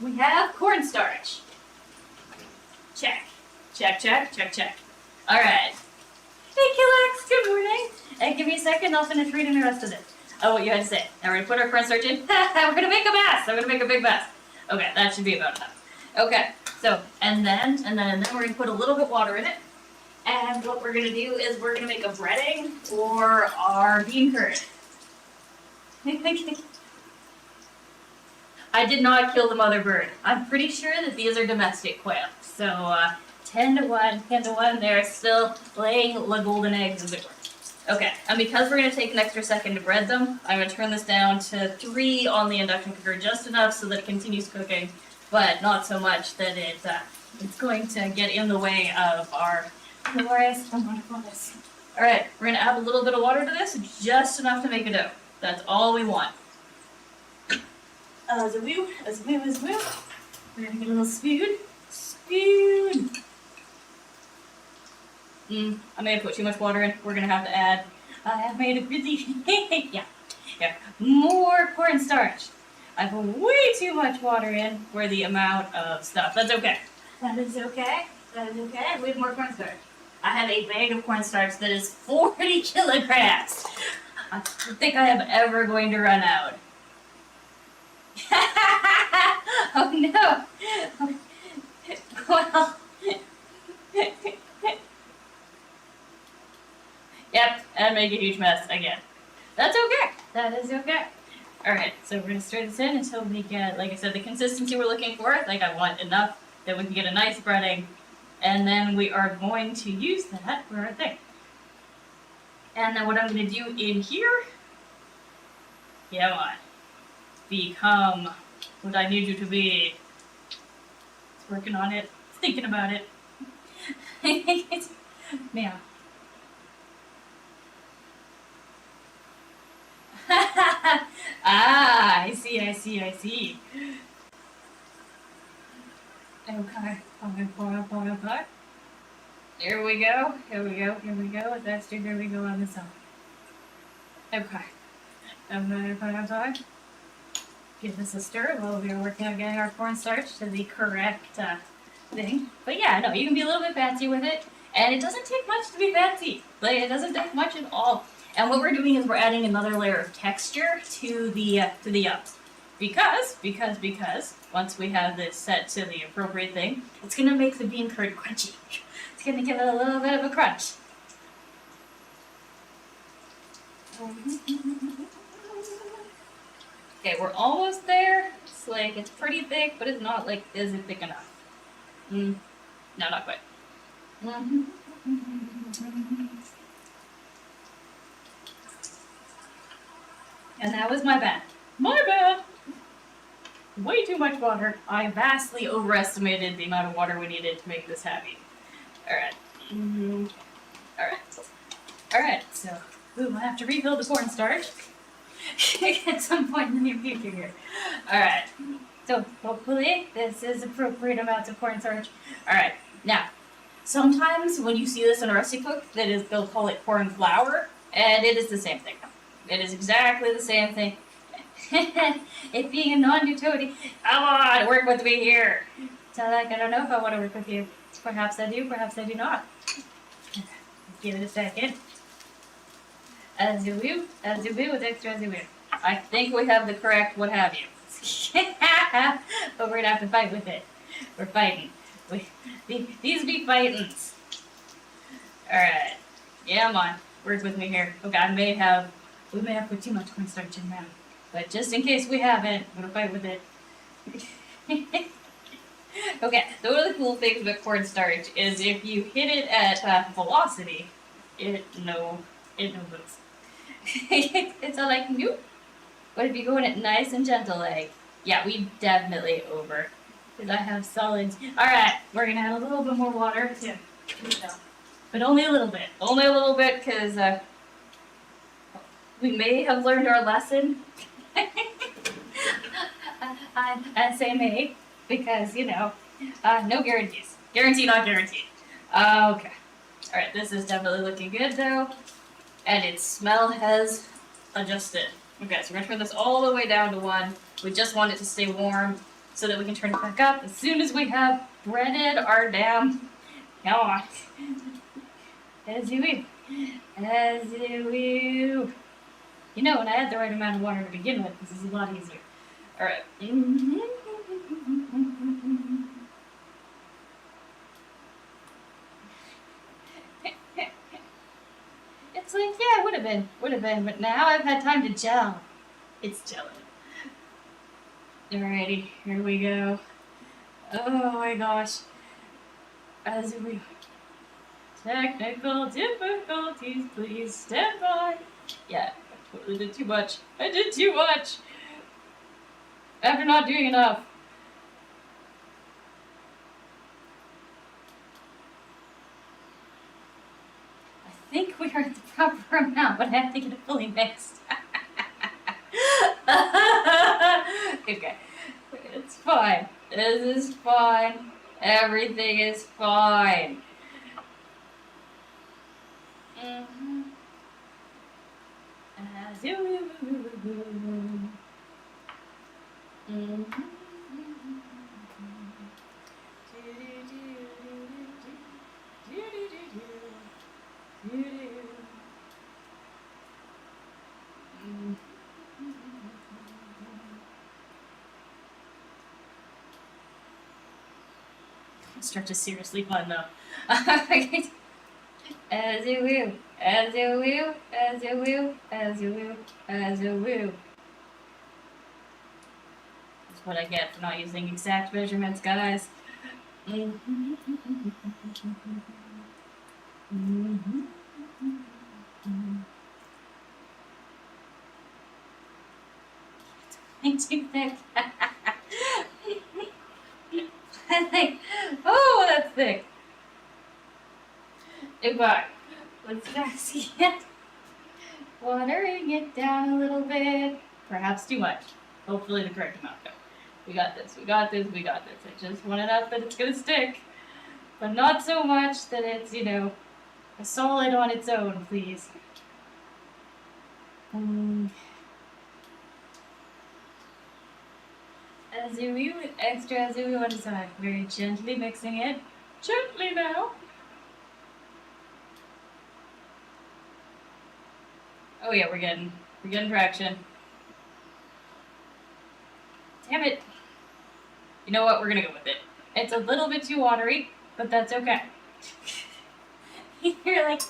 we have cornstarch. Check. Check, check, check, check. Alright. Hey, Kilex, good morning. And give me a second, I'll finish reading the rest of it. Oh, what you had to say. Now we're going to put our cornstarch in. We're going to make a mess. I'm going to make a big mess. Okay, that should be about enough. Okay, so, and then we're going to put a little bit of water in it. And what we're going to do is we're going to make a breading for our bean curd. I did not kill the mother bird. I'm pretty sure that these are domestic quail. So, 10 to 1, they're still laying the golden eggs as it were. Okay, and because we're going to take an extra second to bread them, I'm going to turn this down to 3 on the induction cooker, just enough so that it continues cooking, but not so much that it's going to get in the way of our glorious, wonderfulness. Alright, we're going to add a little bit of water to this, just enough to make a dough. That's all we want. As a woo. We're going to get a little spoon. I may have put too much water in. We're going to have to add, I have made a busy, yeah, more cornstarch. I put way too much water in for the amount of stuff. That's okay. That is okay. We have more cornstarch. I have a bag of cornstarch that is 40 kilograms. I don't think I am ever going to run out. Oh no. Well. Yep, and make a huge mess again. That's okay. That is okay. Alright, so we're going to stir this in until we get, like I said, the consistency we're looking for. Like I want enough that we can get a nice breading. And then we are going to use that for our thing. And then what I'm going to do in here, become what I need you to be. It's working on it. It's thinking about it. Man. Ah, I see. Okay. Here we go. That's here we go on the side. Okay. I'm going to put on top. Give this a stir while we are working on getting our cornstarch to the correct thing. But yeah, no, you can be a little bit fancy with it. And it doesn't take much to be fancy. Like, it doesn't take much at all. And what we're doing is we're adding another layer of texture to the yums. Because once we have this set to the appropriate thing, it's going to make the bean curd crunchy. It's going to give it a little bit of a crunch. Okay, we're almost there. It's like, it's pretty thick, but it's not like, is it thick enough? No, not quite. And that was my bad. My bad! Way too much water. I vastly overestimated the amount of water we needed to make this happy. Alright. Alright, so we will have to refill the cornstarch at some point in the near future here. Alright. So hopefully this is appropriate amounts of cornstarch. Alright, now sometimes when you see this in a recipe cook, they'll call it corn flour, and it is the same thing. It is exactly the same thing. It being a non-Newtonian, come on, work with me here. So like, I don't know if I want to work with you. Perhaps I do not. Give it a second. As you will, with extra as you will. I think we have the correct what have you. But we're gonna have to fight with it. We're fighting. These be fightings. Alright. Yeah, come on. Work with me here. Okay, we may have put too much cornstarch in now. But just in case we haven't, I'm gonna fight with it. Okay, so one of the cool things with cornstarch is if you hit it at velocity, it no moves. It's all like, nope. But if you go in it nice and gentle, like, yeah, we definitely over. Because I have solids. Alright, we're gonna add a little bit more water too. But only a little bit. Only a little bit, because we may have learned our lesson. I say may, because, you know, no guarantees. Guarantee, not guaranteed. Okay. Alright, this is definitely looking good, though. And its smell has adjusted. Okay, so we're going to turn this all the way down to 1. We just want it to stay warm so that we can turn it back up as soon as we have breaded our damn... Come on. As you will. As you will. You know, when I add the right amount of water to begin with, this is a lot easier. Alright. It's like, yeah, it would have been, but now I've had time to gel. It's gelling. Alrighty, here we go. Oh my gosh. As we... Technical difficulties, please stand by. Yeah, I totally did too much. I did too much! After not doing enough. I think we are at the proper amount, but I have to get it fully mixed. Okay. It's fine. This is fine. Everything is fine. Start to seriously fun though. As you will, as you will, as you will, as you will, as you will. That's what I get for not using exact measurements, guys. It's too thick. I think, oh, that's thick. Okay, let's see it. Watering it down a little bit. Perhaps too much. Hopefully the correct amount though. We got this, we got this, we got this. I just want enough that it's gonna stick. But not so much that it's, you know, a solid on its own, please. Azumi with extra azumi on the side. Very gently mixing it. Gently now. Oh yeah, we're getting traction. Damn it. You know what? We're gonna go with it. It's a little bit too watery, but that's okay. You're like,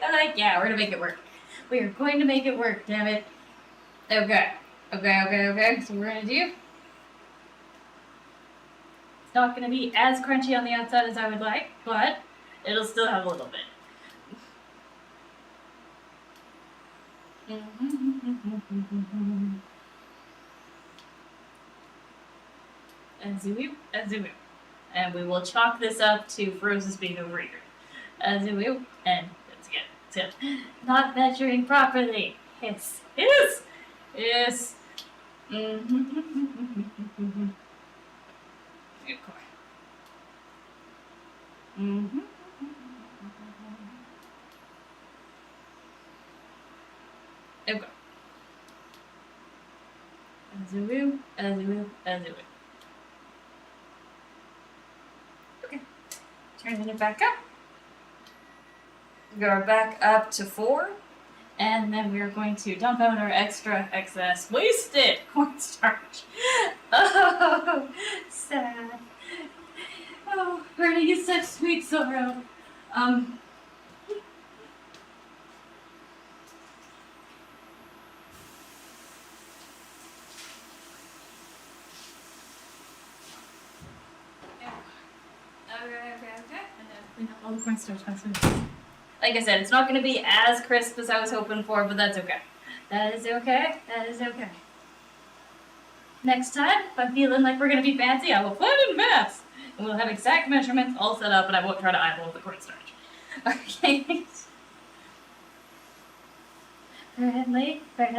I'm like, yeah, we're gonna make it work. We are going to make it work, damn it. Okay. So we're gonna do... It's not going to be as crunchy on the outside as I would like, but it'll still have a little bit. Azuyu. And we will chalk this up to Rose's being overeager. Azuyu. And that's again. So, not measuring properly. Yes. Good core. Okay. Azuru. Okay. Turning it back up. Go back up to 4. And then we're going to dump out our excess wasted cornstarch. Oh, sad. Oh, burning is such sweet sorrow. Um, yeah. Okay. And then clean up all the cornstarch. Like I said, it's not going to be as crisp as I was hoping for, but that's okay. That is okay. That is okay. Next time, if I'm feeling like we're going to be fancy, I will plan in mass. And we'll have exact measurements all set up, and I won't try to eyeball the cornstarch. Okay. Friendly. I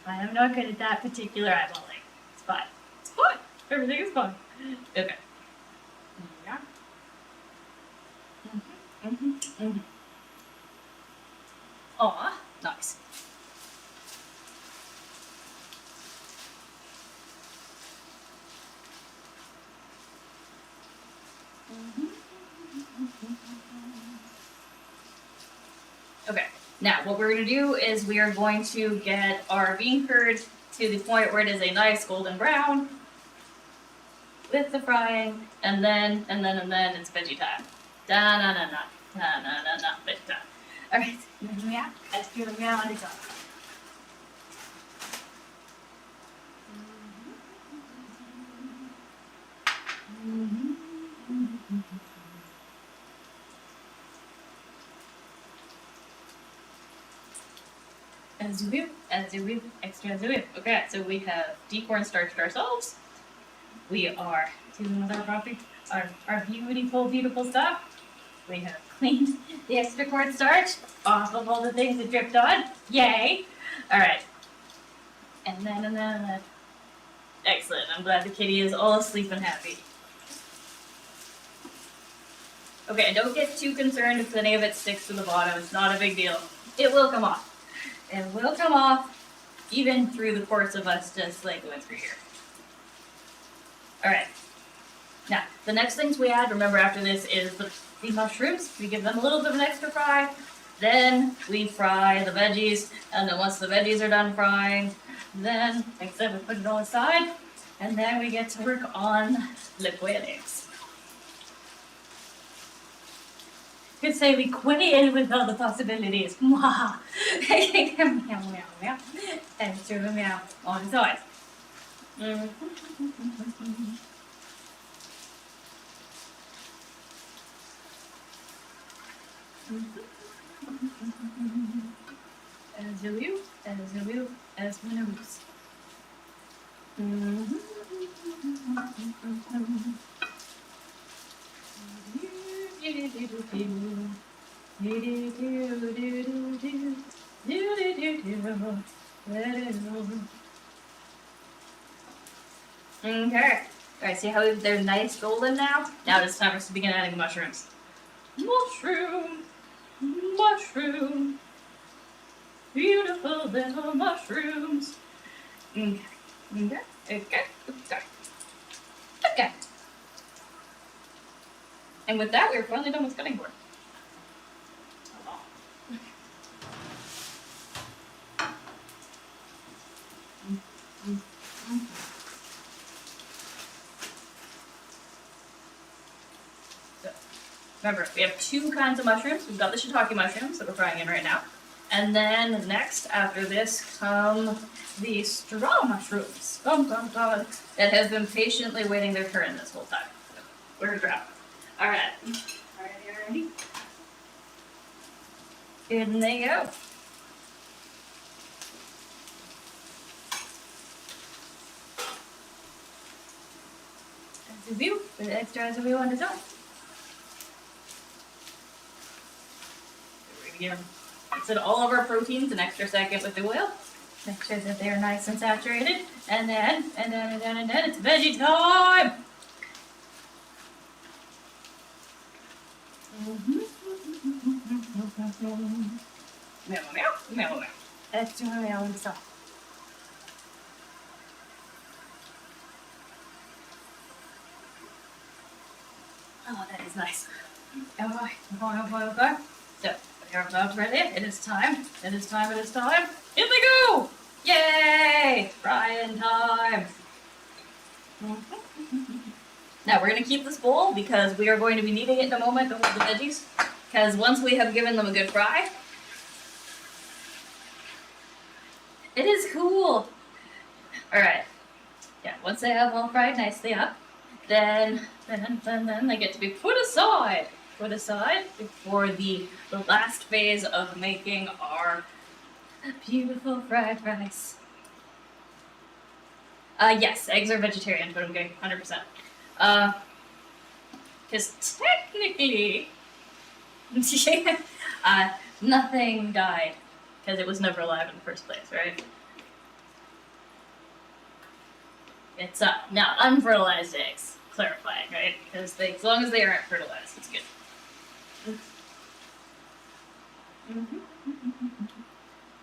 am not good at that particular eyeballing. It's fine. It's fine. Everything is fine. Okay. Yeah. Aw, nice. Okay, now what we're going to do is we are going to get our bean curd to the point where it is a nice golden brown with the frying, and then it's veggie time. Da-na-na-na, na-na-na-na, veggie time. Alright, yeah, let's do it now on its own. As you will, extra as you will. Okay, so we have decorn starched ourselves. We are doing with our coffee, our beautiful stuff. We have cleaned the extra cornstarch off of all the things it dripped on. Yay! Alright. And then. Excellent. I'm glad the kitty is all asleep and happy. Okay, don't get too concerned if any of it sticks to the bottom. It's not a big deal. It will come off. It will come off even through the course of us just like going through here. Alright. Now, the next things we add, remember after this, is the mushrooms. We give them a little bit of an extra fry. Then we fry the veggies. And then once the veggies are done frying, then, like I said, we put it all aside. And then we get to work on the quail eggs. You could say we quail with all the possibilities. Mwah! Meow, meow, meow. Extra meow on its side. As you will, as winners. Okay. Alright, see how they're nice golden now? Now it's time for us to begin adding mushrooms. Mushroom! Beautiful little mushrooms. Okay. And with that, we're finally done with cutting board. So, remember, we have two kinds of mushrooms. We've got the shiitake mushrooms that we're frying in right now. And then next, after this, come the straw mushrooms. That has been patiently waiting their turn this whole time. So, we're gonna drop. Alright. Alrighty. In they go. As a view, with extra as a view on its own. There we go. Mix in all of our proteins an extra second with the oil. Make sure that they're nice and saturated. And then, it's veggie time! Meow. Extra meow and stuff. Oh, that is nice. Okay. So, our gloves ready. It is time. In they go! Yay! Frying time. Now we're going to keep this bowl because we are going to be needing it in a moment to hold the veggies. Because once we have given them a good fry, it is cool. All right. Yeah, once they have all fried nicely up, then they get to be put aside. Put aside for the last phase of making our beautiful fried rice. Yes, eggs are vegetarian, but I'm getting 100%. Because technically, nothing died because it was never alive in the first place, right? It's now unfertilized eggs. Clarifying, right? Because as long as they aren't fertilized, it's good.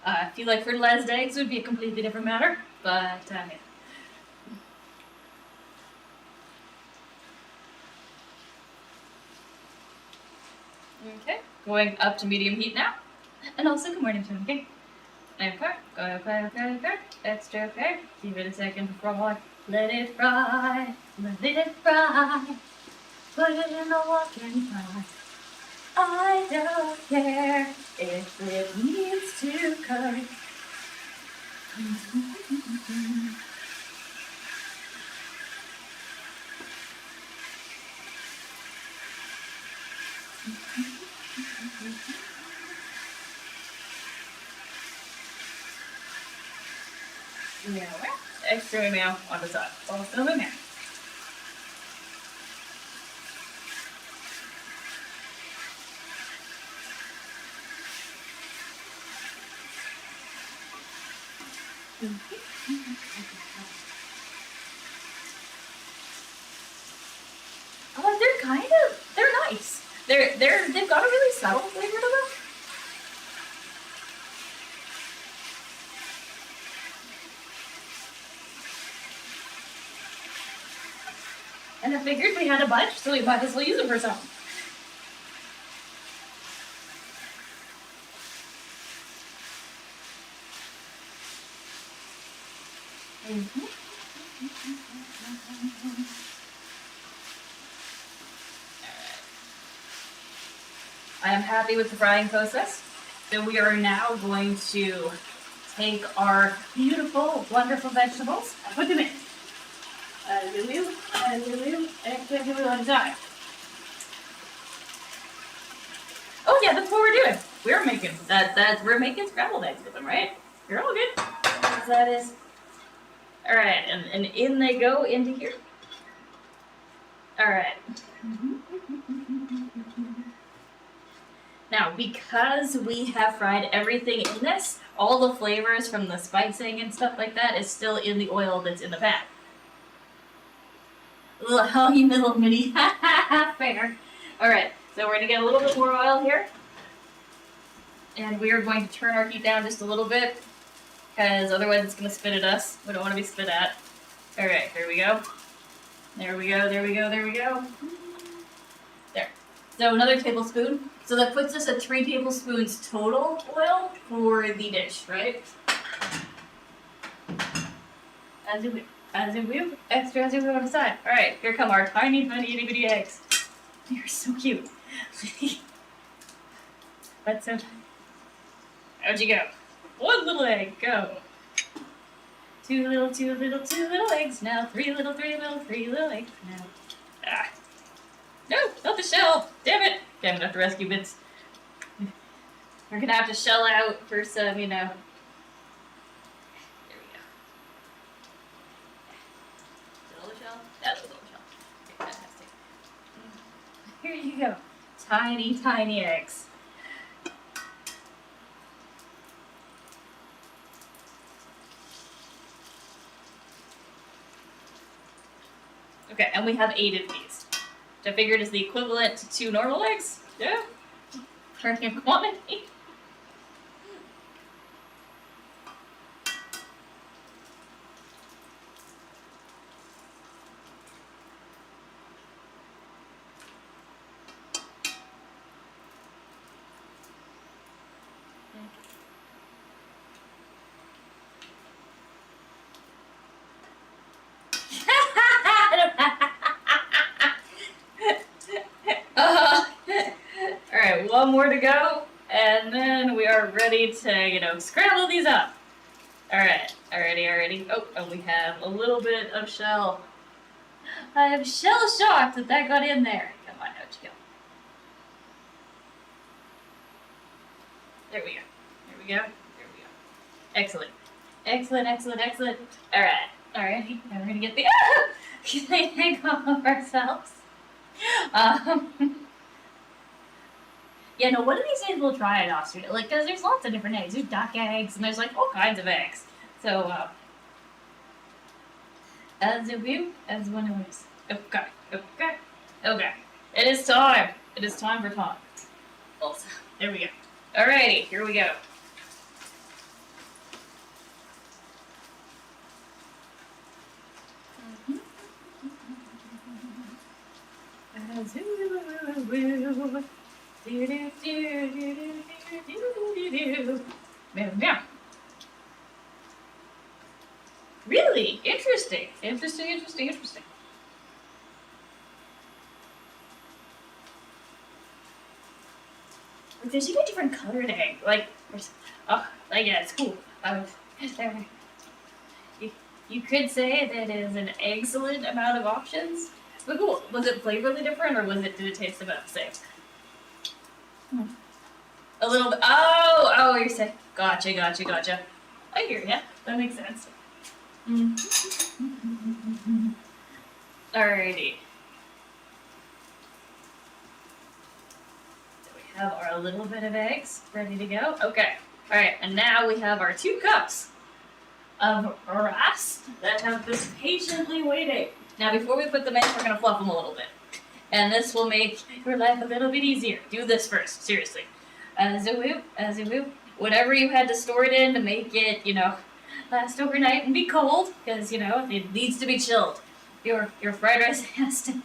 If you like fertilized eggs, it would be a completely different matter. But yeah. Okay, going up to medium heat now. And also, good morning to him, okay? Okay. Extra okay. Give it a second to fry. Let it fry. Let it fry. Put it in the water and fry. I don't care if it needs to cook. Yeah, well, extra meal on the side. Also in there. They're nice. They've got a really subtle flavor to them. And I figured we had a bunch, so we might as well use it for something. I am happy with the frying process. So we are now going to take our beautiful, wonderful vegetables and put them in. A little, extra on time. Oh yeah, that's what we're doing. We're making scrambled eggs with them, right? You're all good. That is. All right, and in they go into here. All right. Now, because we have fried everything in this, all the flavors from the spicing and stuff like that is still in the oil that's in the pan. Oh, you little mini. Fair. Alright, so we're going to get a little bit more oil here. And we are going to turn our heat down just a little bit, because otherwise it's going to spit at us. We don't want to be spit at. Alright, here we go. There we go. There. So another tablespoon. So that puts us at 3 tablespoons total oil for the dish, right? As you will, extra as you will on the side. Alright, here come our tiny, itty bitty eggs. They're so cute. That's so tiny. How'd you go? 1 little egg, go. 2 little eggs now. 3 little eggs now. Ah. No, not the shell. Damn it. Okay, I'm gonna have to rescue bits. We're gonna have to shell out for some, you know. There we go. Is it all the shell? That was all the shell. Okay, fantastic. Here you go. Tiny eggs. Okay, and we have 8 of these. Which I figured is the equivalent to 2 normal eggs. Yeah. Perfect quantity. more to go, and then we are ready to, scramble these up. Alright, alrighty. Oh, and we have a little bit of shell. I am shell shocked that got in there. Come on, out you go. There we go. Excellent. Alright. Alrighty. Now we're gonna get the egg off of ourselves. Yeah, no, one of these days we'll try it in Austria. Like, because there's lots of different eggs. There's duck eggs, and there's, like, all kinds of eggs. So, as one of us. Okay. It is time. It is time for talk. Also, there we go. Alrighty, here we go. Really? Interesting. There's even different colored egg. Like, yeah, it's cool. You could say that it is an excellent amount of options. But cool. Was it flavorly different, or did it taste about the same? A little bit. Oh, you're saying. Gotcha. I hear ya. That makes sense. Alrighty. So we have our little bit of eggs ready to go. Okay. Alright, and now we have our 2 cups of rice that have been patiently waiting. Now, before we put them in, we're going to fluff them a little bit. And this will make your life a little bit easier. Do this first, seriously. As a whoop. Whatever you had to store it in to make it, last overnight and be cold, because, it needs to be chilled. Your fried rice has to,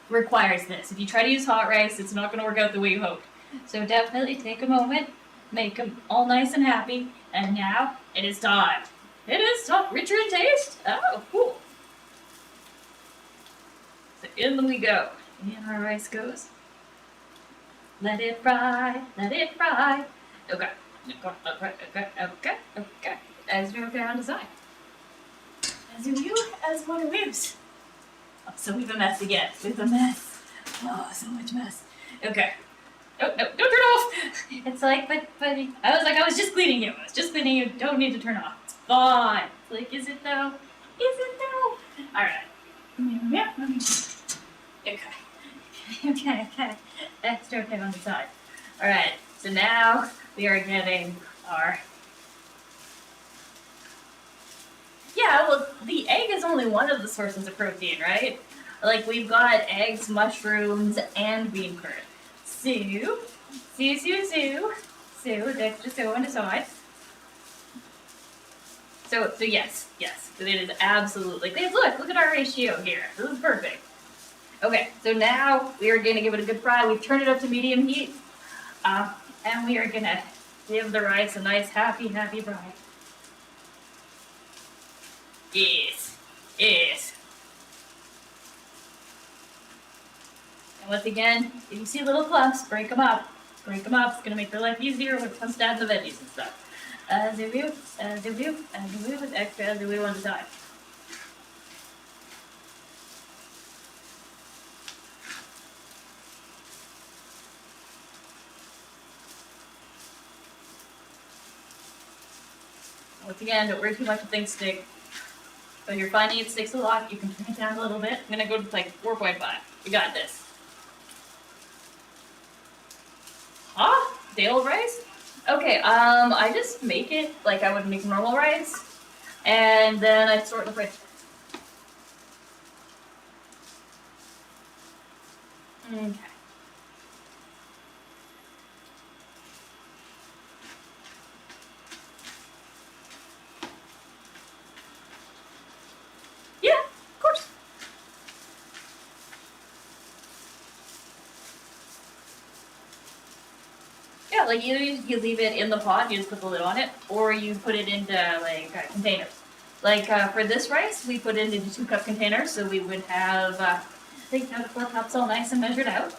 requires this. If you try to use hot rice, it's not going to work out the way you hoped. So definitely take a moment, make them all nice and happy, and now it is time. It is time. Richer in taste? Oh, cool. So in we go. In our rice goes. Let it fry. Okay. As you're okay on the side. As one moves. Oh, so we've a mess again. Oh, so much mess. Okay. Oh, no, don't turn off! It's like, but, I was just cleaning you. Don't need to turn off. It's fine. It's like, is it though? Alright. Yeah. Okay. Extra okay on the side. Alright, so now we are getting our... Yeah, well, the egg is only one of the sources of protein, right? Like, we've got eggs, mushrooms, and bean curd. So, that's just go on the side. So yes, it is absolutely. Look at our ratio here. This is perfect. Okay, so now we are going to give it a good fry. We've turned it up to medium heat, and we are going to give the rice a nice, happy fry. Yes. And once again, if you see little clumps, break them up. It's going to make your life easier when it comes to adding the veggies and stuff. As you do, with extra as you do on the side. Once again, don't worry too much if things stick. If you're finding it sticks a lot, you can turn it down a little bit. I'm going to go to like 4.5. You got this. Huh? Day old rice? Okay, I just make it like I would make normal rice, and then I store it in the fridge. Okay. Yeah, of course. Yeah, like either you leave it in the pot, you just put the lid on it, or you put it into like containers. Like for this rice, we put it into 2-cup containers, so we would have, I think, 4 cups all nice and measured out.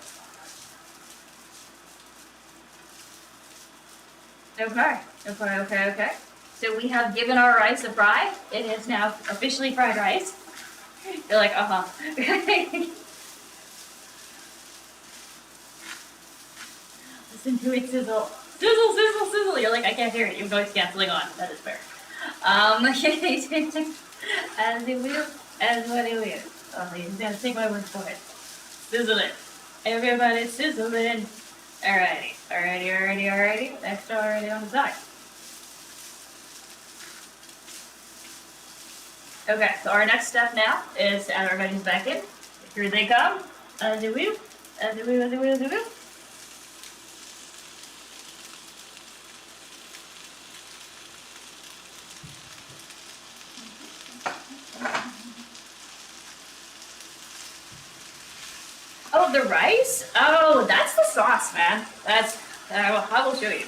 Okay. So we have given our rice a fry. It is now officially fried rice. You're like, uh-huh. Listen to it sizzle. Sizzle, sizzle, sizzle. You're like, I can't hear it. Your voice canceling on. That is fair. As it will, as what it will. Oh, you gotta take my word for it. Sizzle it. Everybody sizzling. Alrighty. Next already on the side. Okay, so our next step now is to add our veggies back in. Here they come. As it will. Oh, the rice? Oh, that's the sauce, man. That's, I will show you.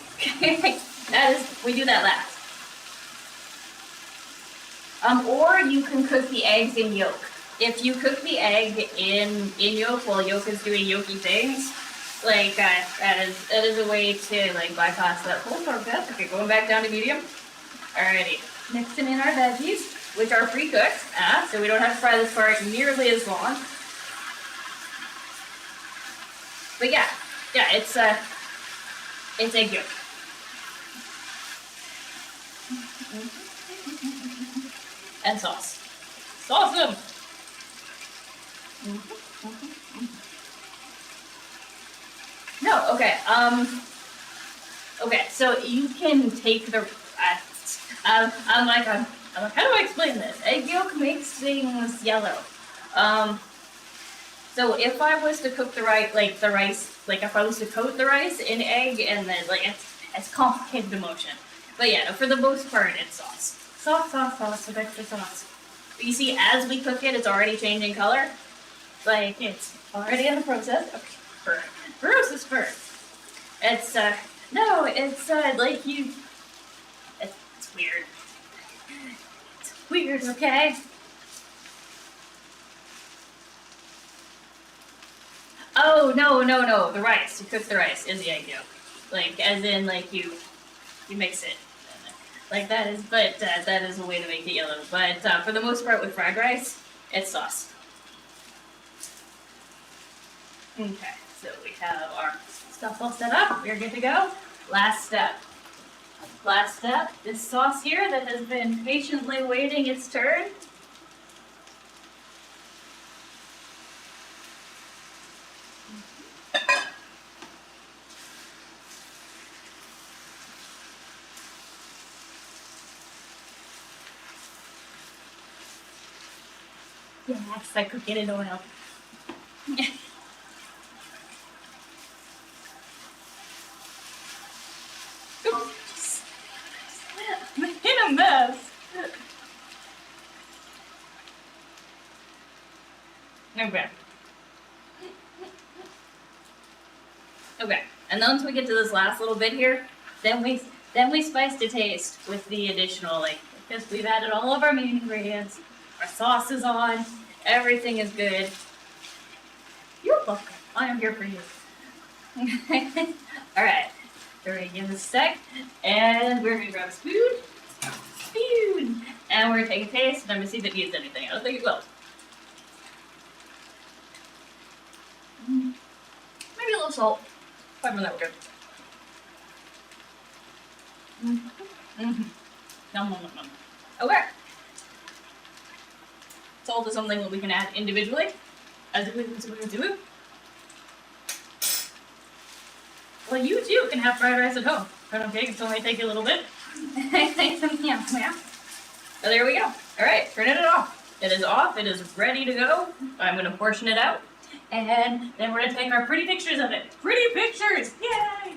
We do that last. Or you can cook the eggs in yolk. If you cook the egg in yolk while yolk is doing yolky things, like, that is a way to, like, bypass that whole process. Okay, going back down to medium. Alrighty, mixing in our veggies, which are pre-cooked, so we don't have to fry this part nearly as long. But yeah, it's egg yolk. And sauce. Sauce them! No, okay, okay, so you can take the, I'm like, how do I explain this? Egg yolk makes things yellow. So if I was to cook the rice, if I was to coat the rice in egg and then, like, it's complicated emotion. But yeah, no, for the most part, it's sauce. Sauce, with extra sauce. But you see, as we cook it, it's already changing color. Like, it's already in the process. Okay, gross is first. It's, no, it's, like you, it's weird. It's weird, okay? Oh, no, the rice. You cook the rice in the egg yolk. Like, as in, like, you mix it. Like, that is, but, that is a way to make it yellow. But, for the most part with fried rice, it's sauce. Okay, so we have our stuff all set up. We're good to go. Last step. This sauce here that has been patiently waiting its turn. Yes, I cook it in oil. Oops. In a mess. Okay. Okay, and then once we get to this last little bit here, then we spice to taste with the additional, like, because we've added all of our main ingredients, our sauce is on, everything is good. You're welcome. I am here for you. Alright, we're gonna give this a sec, and we're gonna grab a spoon, and we're gonna take a taste, and I'm gonna see if it needs anything. I don't think it will. Maybe a little salt. Apart from that, we're good. Nom. Okay. Salt is something that we can add individually. As we do. Well, you too can have fried rice at home. Okay, it's only take you a little bit. Yeah. So there we go. All right, turning it off. It is off. It is ready to go. I'm going to portion it out. And then we're going to take our pretty pictures of it. Pretty pictures! Yay!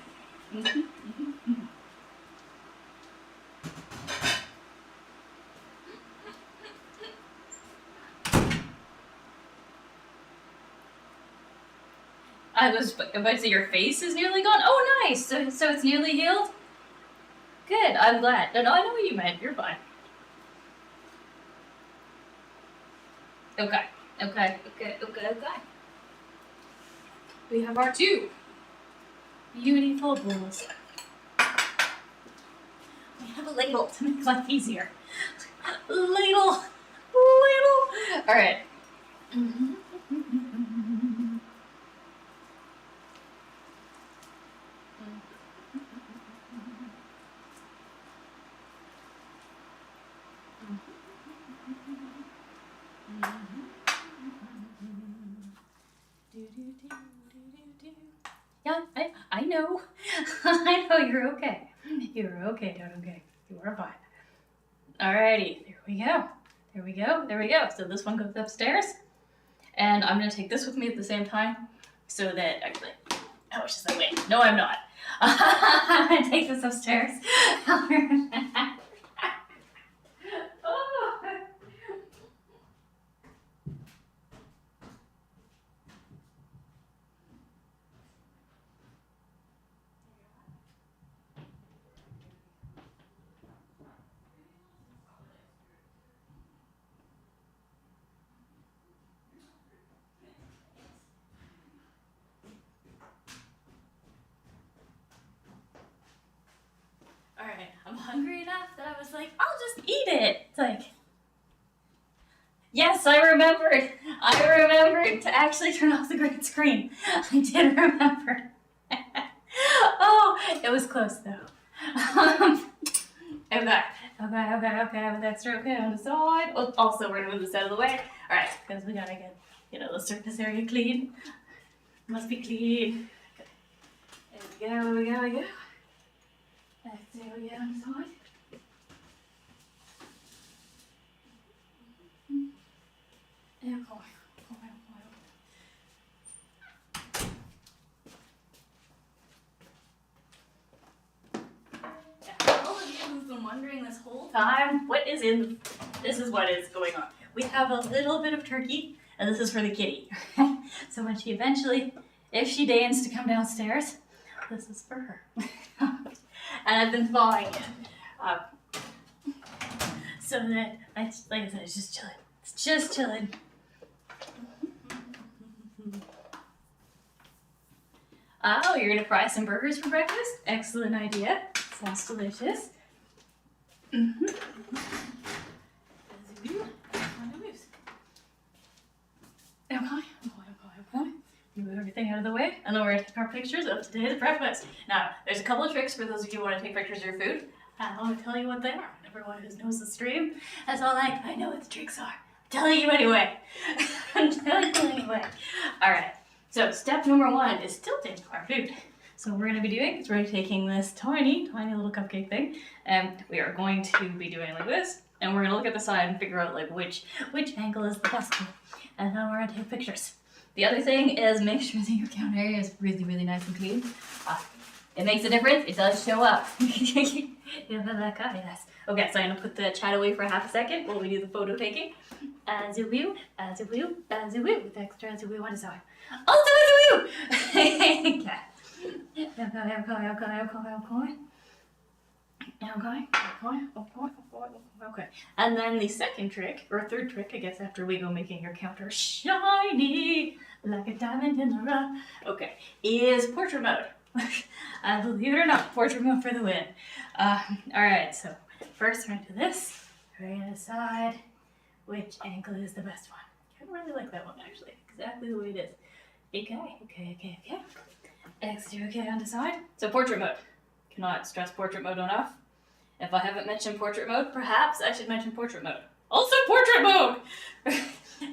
I was about to say your face is nearly gone. Oh, nice! So it's nearly healed? Good, I'm glad. No, I know what you meant. You're fine. Okay. We have our two beautiful bowls. We have a ladle to make life easier. Ladle! Ladle! Alright. Yeah, I know. I know you're okay. You're okay, Dad, okay. You are fine. Alrighty, there we go. There we go, there we go. So this one goes upstairs. And I'm gonna take this with me at the same time so that, actually, oh, she's like, wait, no, I'm not. I'm gonna take this upstairs. Oh. Alright, I'm hungry enough that I was like, I'll just eat it. It's like, yes, I remembered. I remembered to actually turn off the green screen. I did remember. Oh, it was close though. Okay, with extra okay on the side. Oh, also, we're gonna move this out of the way. Alright, because we gotta get, the surface area clean. Must be clean. There we go. There we go on the side. All of you who've been wondering this whole time, this is what is going on. We have a little bit of turkey, and this is for the kitty. So when she eventually, if she deigns to come downstairs, this is for her. And I've been thawing it. So that, like I said, it's just chilling. It's just chilling. Oh, you're gonna fry some burgers for breakfast? Excellent idea. Sounds delicious. Okay. Move everything out of the way, and then we're gonna take our pictures of today's breakfast. Now, there's a couple of tricks for those of you who want to take pictures of your food. I want to tell you what they are. Everyone who knows the stream, that's all like, I know what the tricks are. I'm telling you anyway. I'm telling you anyway. Alright, so step number 1 is tilting our food. So what we're going to be doing is we're taking this tiny little cupcake thing, and we are going to be doing like this, and we're going to look at the side and figure out like which angle is the best one, and then we're going to take pictures. The other thing is make sure that your counter area is really nice and clean. It makes a difference. It does show up. Okay, so I'm going to put the chat away for half a second while we do the photo taking. With extra azoo on the side. Also azoo! Okay. And then the second trick, or third trick, I guess, after we go making your counter shiny like a diamond in the rough, okay, is portrait mode. Believe it or not, portrait mode for the win. Alright, so first we're going to do this. We're going to decide which angle is the best one. I don't really like that one, actually. Exactly the way it is. Okay. Extra okay on the side. So portrait mode. Cannot stress portrait mode enough. If I haven't mentioned portrait mode, perhaps I should mention portrait mode. Also portrait mode!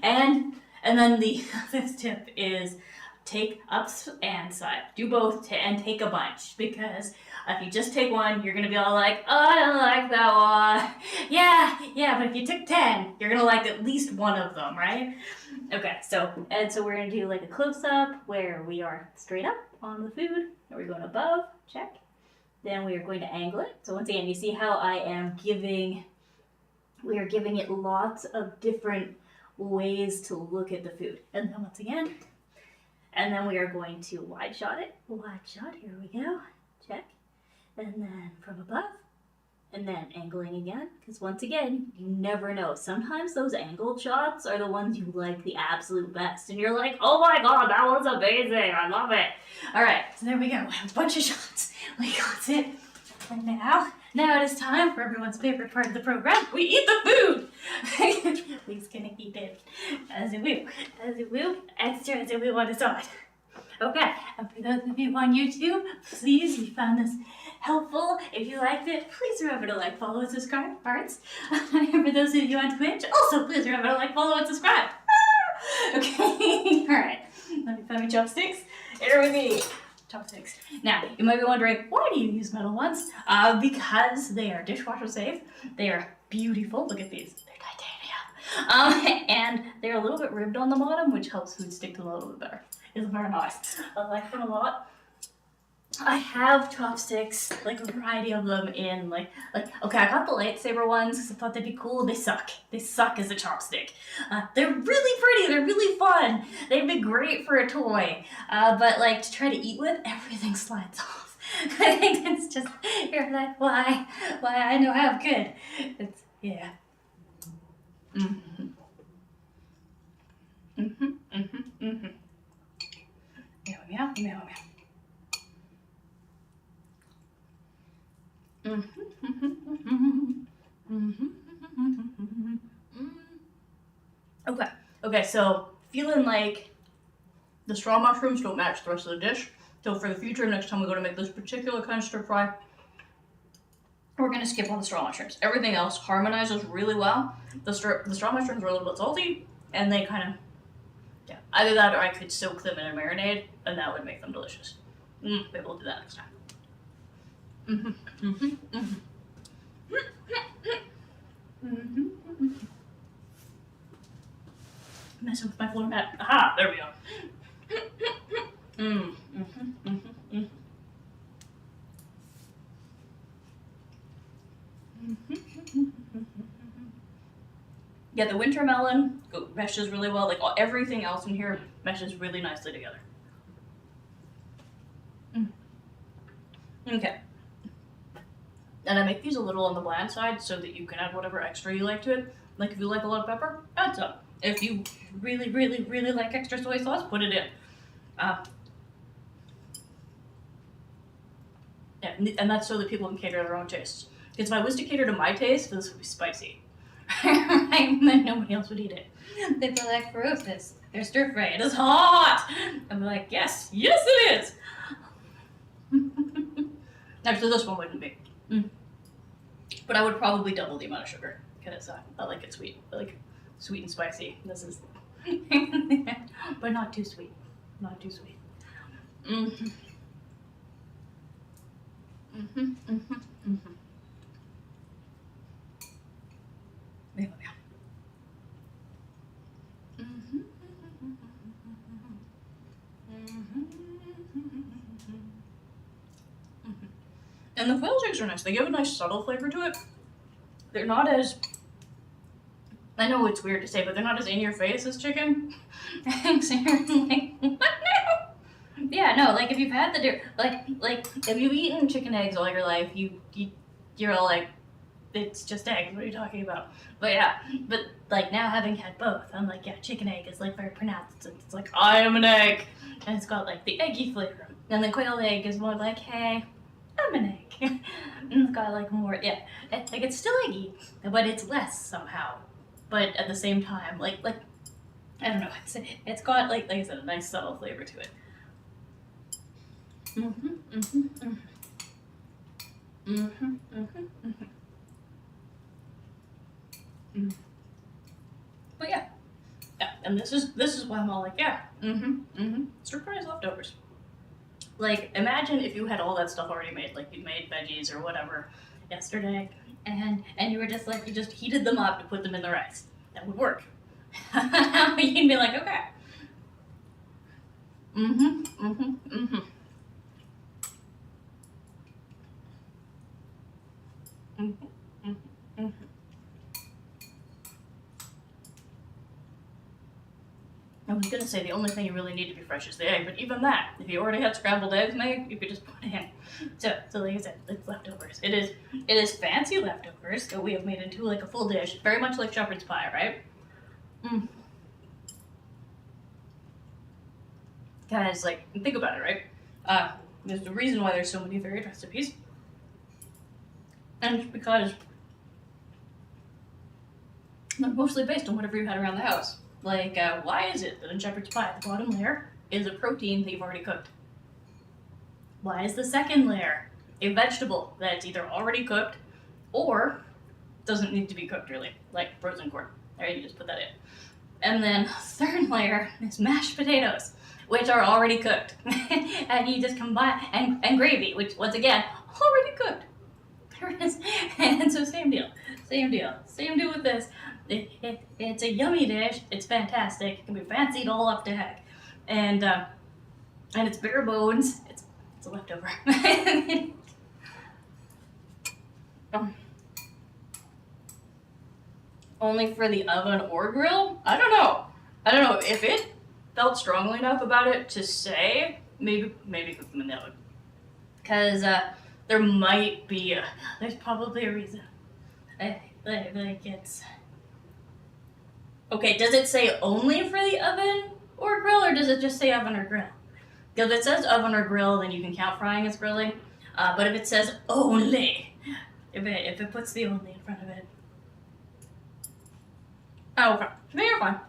And then the fifth tip is take ups and side. Do both and take a bunch, because if you just take one, you're gonna be all like, oh, I don't like that one. Yeah, but if you took 10, you're gonna like at least one of them, right? Okay, so we're gonna do like a close-up where we are straight up on the food, and we're going above, check. Then we are going to angle it. So once again, you see how we are giving it lots of different ways to look at the food. And then once again, and then we are going to wide shot it. Wide shot, here we go, check. And then from above, and then angling again, because once again, you never know. Sometimes those angled shots are the ones you like the absolute best, and you're like, oh my god, that was amazing, I love it. All right, so there we go, we have a bunch of shots. We got it. And Now it is time for everyone's favorite part of the program. We eat the food! We're just gonna eat it as we will, extra as we want to saw it. Okay, and for those of you on YouTube, please, if you found this helpful, if you liked it, please remember to like, follow, and subscribe, parts. And for those of you on Twitch, also please remember to like, follow, and subscribe. Okay, alright, let me find my chopsticks. Here with me. Chopsticks. Now, you might be wondering, why do you use metal ones? Because they are dishwasher safe. They are beautiful. Look at these. They're titanium. And they're a little bit ribbed on the bottom, which helps food stick to them a little bit better. It's very nice. I like them a lot. I have chopsticks, like a variety of them in okay, I got the lightsaber ones because I thought they'd be cool. They suck. They suck as a chopstick. They're really pretty. They're really fun. They'd be great for a toy. But like to try to eat with, everything slides off. I think it's just, you're like, why I know how good. It's, yeah. Mm-hmm. Mm-hmm, mm-hmm, mm-hmm. Meow, meow, meow, meow. Okay, so feeling like the straw mushrooms don't match the rest of the dish. So for the future, next time we go to make this particular kind of stir fry, we're gonna skip all the straw mushrooms. Everything else harmonizes really well. The straw mushrooms are a little bit salty, and they kind of, yeah, either that or I could soak them in a marinade, and that would make them delicious. Maybe we'll do that next time. Messing with my floor mat. Aha, there we go. Yeah, the winter melon meshes really well. Like everything else in here meshes really nicely together. Okay. And I make these a little on the bland side so that you can add whatever extra you like to it. Like if you like a lot of pepper, add some. If you really, really, really like extra soy sauce, put it in. Yeah, and that's so that people can cater their own tastes. Because if I was to cater to my taste, this would be spicy. And then nobody else would eat it. They'd be like, "Fruit, their stir fry, it is hot!" I'd be like, yes it is! Actually, this one wouldn't be. But I would probably double the amount of sugar, because I like it sweet. I like sweet and spicy. This is, but not too sweet. Not too sweet. And the quail eggs are nice. They give a nice subtle flavor to it. They're not as, I know it's weird to say, but they're not as in your face as chicken. So you're like, what now? Yeah, no, like if you've had like if you've eaten chicken eggs all your life, you're all like, it's just eggs, what are you talking about? But yeah, but like now having had both, I'm like, yeah, chicken egg is like very pronounced. It's like, I am an egg. And it's got like the eggy flavor. And the quail egg is more like, hey, I'm an egg. And it's got like more, yeah, like it's still eggy, but it's less somehow. But at the same time, like I don't know, it's got like I said, a nice subtle flavor to it. But yeah, and this is why I'm all like, yeah, stir fries leftovers. Like, imagine if you had all that stuff already made, like you made veggies or whatever yesterday, and you were just like, you just heated them up to put them in the rice. That would work. You'd be like, okay. I was gonna say the only thing you really need to be fresh is the egg, but even that, if you already had scrambled eggs made, you could just put it in. So like I said, it's leftovers. It is fancy leftovers that we have made into like a full dish, very much like shepherd's pie, right? Guys, like, think about it, right? There's a reason why there's so many varied recipes. And it's because they're mostly based on whatever you had around the house. Like, why is it that in shepherd's pie, the bottom layer is a protein that you've already cooked? Why is the second layer a vegetable that's either already cooked or doesn't need to be cooked really, like frozen corn? There, you just put that in. And then third layer is mashed potatoes, which are already cooked. And you just combine, and gravy, which once again, already cooked. And so same deal with this. It's a yummy dish. It's fantastic. It can be fancied all up to heck, and it's bare bones. It's a leftover. Only for the oven or grill? I don't know if it felt strongly enough about it to say maybe cook them in the oven, because there might be there's probably a reason. Like it's okay. Does it say only for the oven or grill, or does it just say oven or grill? Because if it says oven or grill, then you can count frying as grilling. But if it says only, if it puts the only in front of it, oh, okay, then you're fine.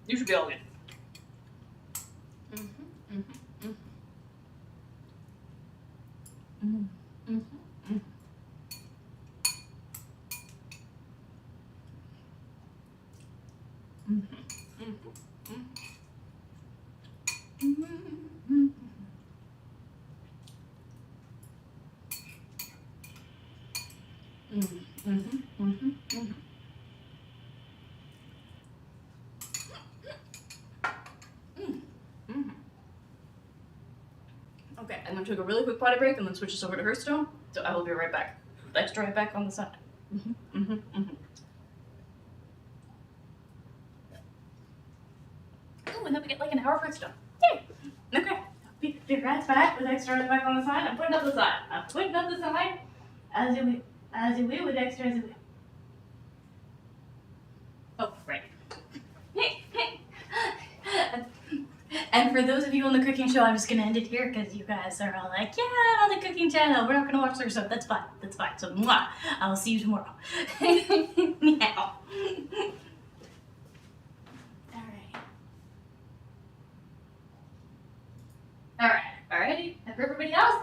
You should be all good. Okay, I'm gonna take a really quick potty break and then switch this over to her stone. So I will be right back. Extra right back on the side. Oh, and then we get like an hour for stone. Yay! Okay. Be right back with extra right back on the side. I'm putting up the side. As you will with extra as you will. Oh, right. And for those of you on the cooking show, I'm just gonna end it here because you guys are all like, yeah, on the cooking channel, we're not gonna watch their stuff. That's fine. So, mwah, I will see you tomorrow. Meow. Alrighty. And for everybody else,